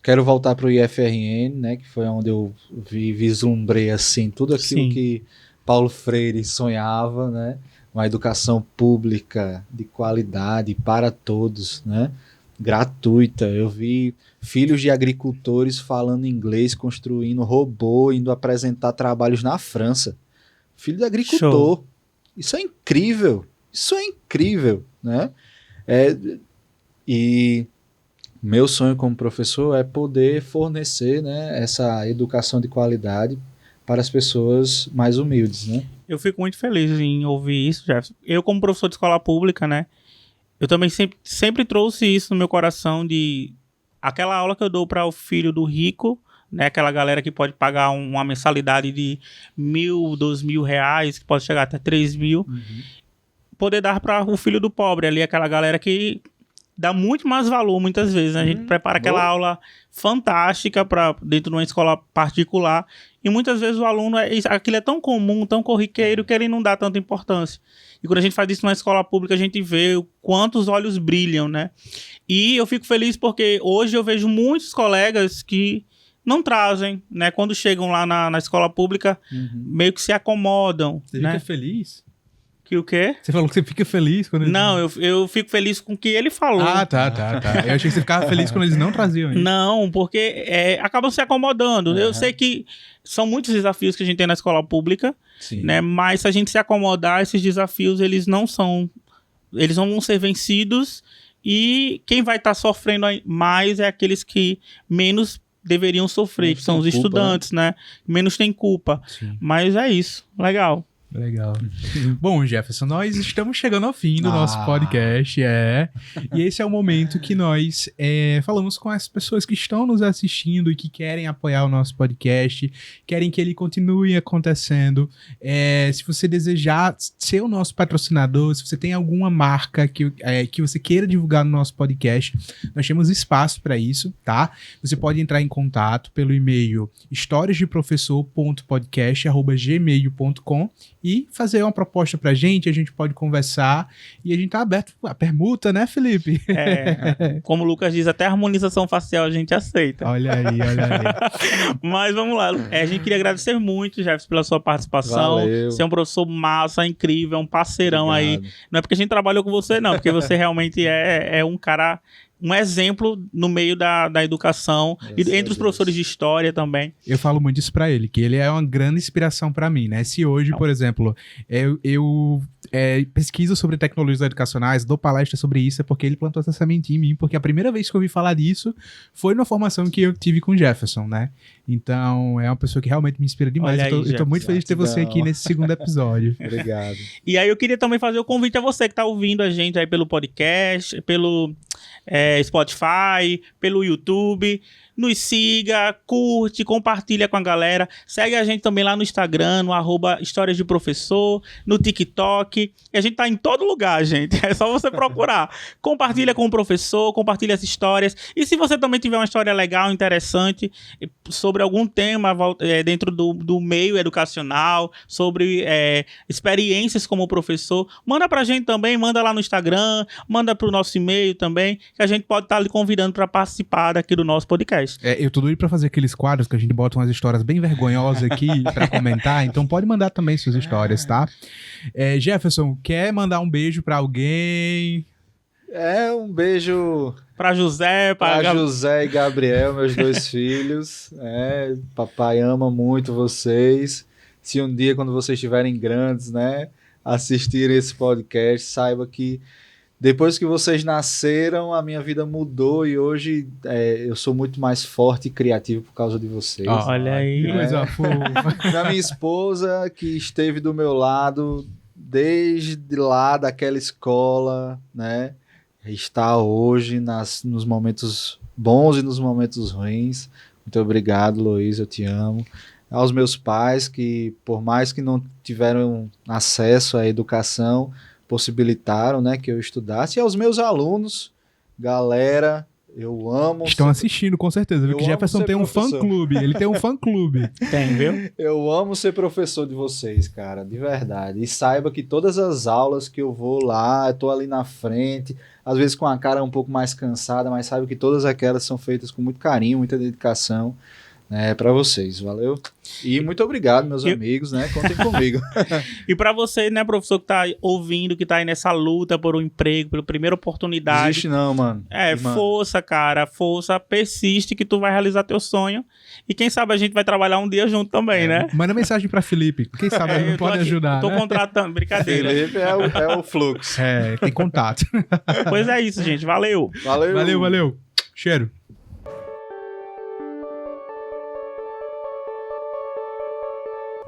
Quero voltar para o IFRN, né, que foi onde eu vislumbrei assim, tudo aquilo que Paulo Freire sonhava, né? Uma educação pública de qualidade para todos, né? gratuita. Eu vi filhos de agricultores falando inglês, construindo robô, indo apresentar trabalhos na França. Filho de agricultor. Show. Isso é incrível. Isso é incrível, né? E meu sonho como professor é poder fornecer, né, essa educação de qualidade para as pessoas mais humildes, né? Eu fico muito feliz em ouvir isso, Jefferson. Eu, como professor de escola pública, né? Eu também sempre trouxe isso no meu coração de... Aquela aula que eu dou para o filho do rico, né? Aquela galera que pode pagar uma mensalidade de R$1.000, R$2.000, que pode chegar até R$3.000. Poder dar para o filho do pobre ali, aquela galera que dá muito mais valor muitas vezes, né? A gente prepara aquela aula fantástica para dentro de uma escola particular e muitas vezes o aluno, aquilo é tão comum, tão corriqueiro que ele não dá tanta importância. E quando a gente faz isso na escola pública, a gente vê o quanto os olhos brilham, né? E eu fico feliz porque hoje eu vejo muitos colegas que não trazem, né? Quando chegam lá na escola pública, meio que se acomodam. Você né? fica feliz? Que o quê? Você falou que você fica feliz quando eles... Não, eu fico feliz com o que ele falou. Ah, tá. Eu achei que você ficava feliz quando eles não traziam isso. Não, porque acabam se acomodando. Eu sei que são muitos desafios que a gente tem na escola pública, né? Mas se a gente se acomodar, esses desafios, eles não vão ser vencidos e quem vai estar sofrendo mais é aqueles que menos deveriam sofrer, que são os estudantes, né? Menos tem culpa. Sim. Mas é isso. Legal. Legal. Bom, Jefferson, nós estamos chegando ao fim do nosso podcast, e esse é o momento que nós falamos com as pessoas que estão nos assistindo e que querem apoiar o nosso podcast, querem que ele continue acontecendo. Se você desejar ser o nosso patrocinador, se você tem alguma marca que você queira divulgar no nosso podcast, nós temos espaço para isso, tá? Você pode entrar em contato pelo e-mail historiasdeprofessor.podcast@gmail.com e fazer uma proposta pra gente, a gente pode conversar e a gente tá aberto a permuta, né, Felipe? Como o Lucas diz, até a harmonização facial a gente aceita. Olha aí. Mas vamos lá. A gente queria agradecer muito, Jefferson, pela sua participação. Valeu. Você é um professor massa, incrível, um parceirão. Obrigado. Aí. Não é porque a gente trabalhou com você, não, porque você realmente é um cara... Um exemplo no meio da educação e entre os professores de história também. Eu falo muito isso pra ele, que ele é uma grande inspiração pra mim, né? Se hoje, por exemplo, eu pesquiso sobre tecnologias educacionais, dou palestra sobre isso, é porque ele plantou essa sementinha em mim, porque a primeira vez que eu ouvi falar disso foi numa formação que eu tive com o Jefferson, né? Então, é uma pessoa que realmente me inspira demais. Olha aí, eu tô muito feliz de ter você aqui nesse segundo episódio. Obrigado. E aí eu queria também fazer o convite a você que tá ouvindo a gente aí pelo podcast, pelo Spotify, pelo YouTube. Nos siga, curte, compartilha com a galera. Segue a gente também lá no Instagram, no @Histórias de Professor, no TikTok. E a gente tá em todo lugar, gente. É só você procurar. Compartilha com o professor, compartilha as histórias. E se você também tiver uma história legal, interessante, sobre algum tema dentro do meio educacional, sobre experiências como professor, manda pra gente também, manda lá no Instagram, manda pro nosso e-mail também, que a gente pode estar lhe convidando para participar daqui do nosso podcast. Eu tô doido pra fazer aqueles quadros que a gente bota umas histórias bem vergonhosas aqui pra comentar, então pode mandar também suas histórias, tá? Jefferson, quer mandar um beijo pra alguém? Um beijo Pra José, pra José e Gabriel, meus 2 filhos. Papai ama muito vocês. Se um dia, quando vocês estiverem grandes, né, assistirem esse podcast, saiba que depois que vocês nasceram, a minha vida mudou e hoje eu sou muito mais forte e criativo por causa de vocês. Olha aí. Que coisa fofa. Da minha esposa, que esteve do meu lado desde lá daquela escola, né? Está hoje nos momentos bons e nos momentos ruins. Muito obrigado, Luiz, eu te amo. Aos meus pais, que por mais que não tiveram acesso à educação, possibilitaram, né, que eu estudasse, e aos meus alunos, galera, eu amo... Estão assistindo, com certeza, viu? Que Jefferson tem um fã-clube, ele tem um fã-clube. Tem, viu? Eu amo ser professor de vocês, cara, de verdade. E saiba que todas as aulas que eu vou lá, eu tô ali na frente, às vezes com a cara um pouco mais cansada, mas saiba que todas aquelas são feitas com muito carinho, muita dedicação, para vocês, valeu? E muito obrigado, meus amigos, né? Contem comigo. E para você, né, professor, que tá ouvindo, que tá aí nessa luta por um emprego, pela primeira oportunidade. Existe não, mano. Força, cara, força, persiste que tu vai realizar teu sonho. E quem sabe a gente vai trabalhar um dia junto também, né? Manda mensagem pra Felipe. Quem sabe ele não pode ajudar, Tô né? contratando, brincadeira. Felipe é o fluxo. Tem contato. Pois é isso, gente. Valeu. Valeu. Valeu. Cheiro.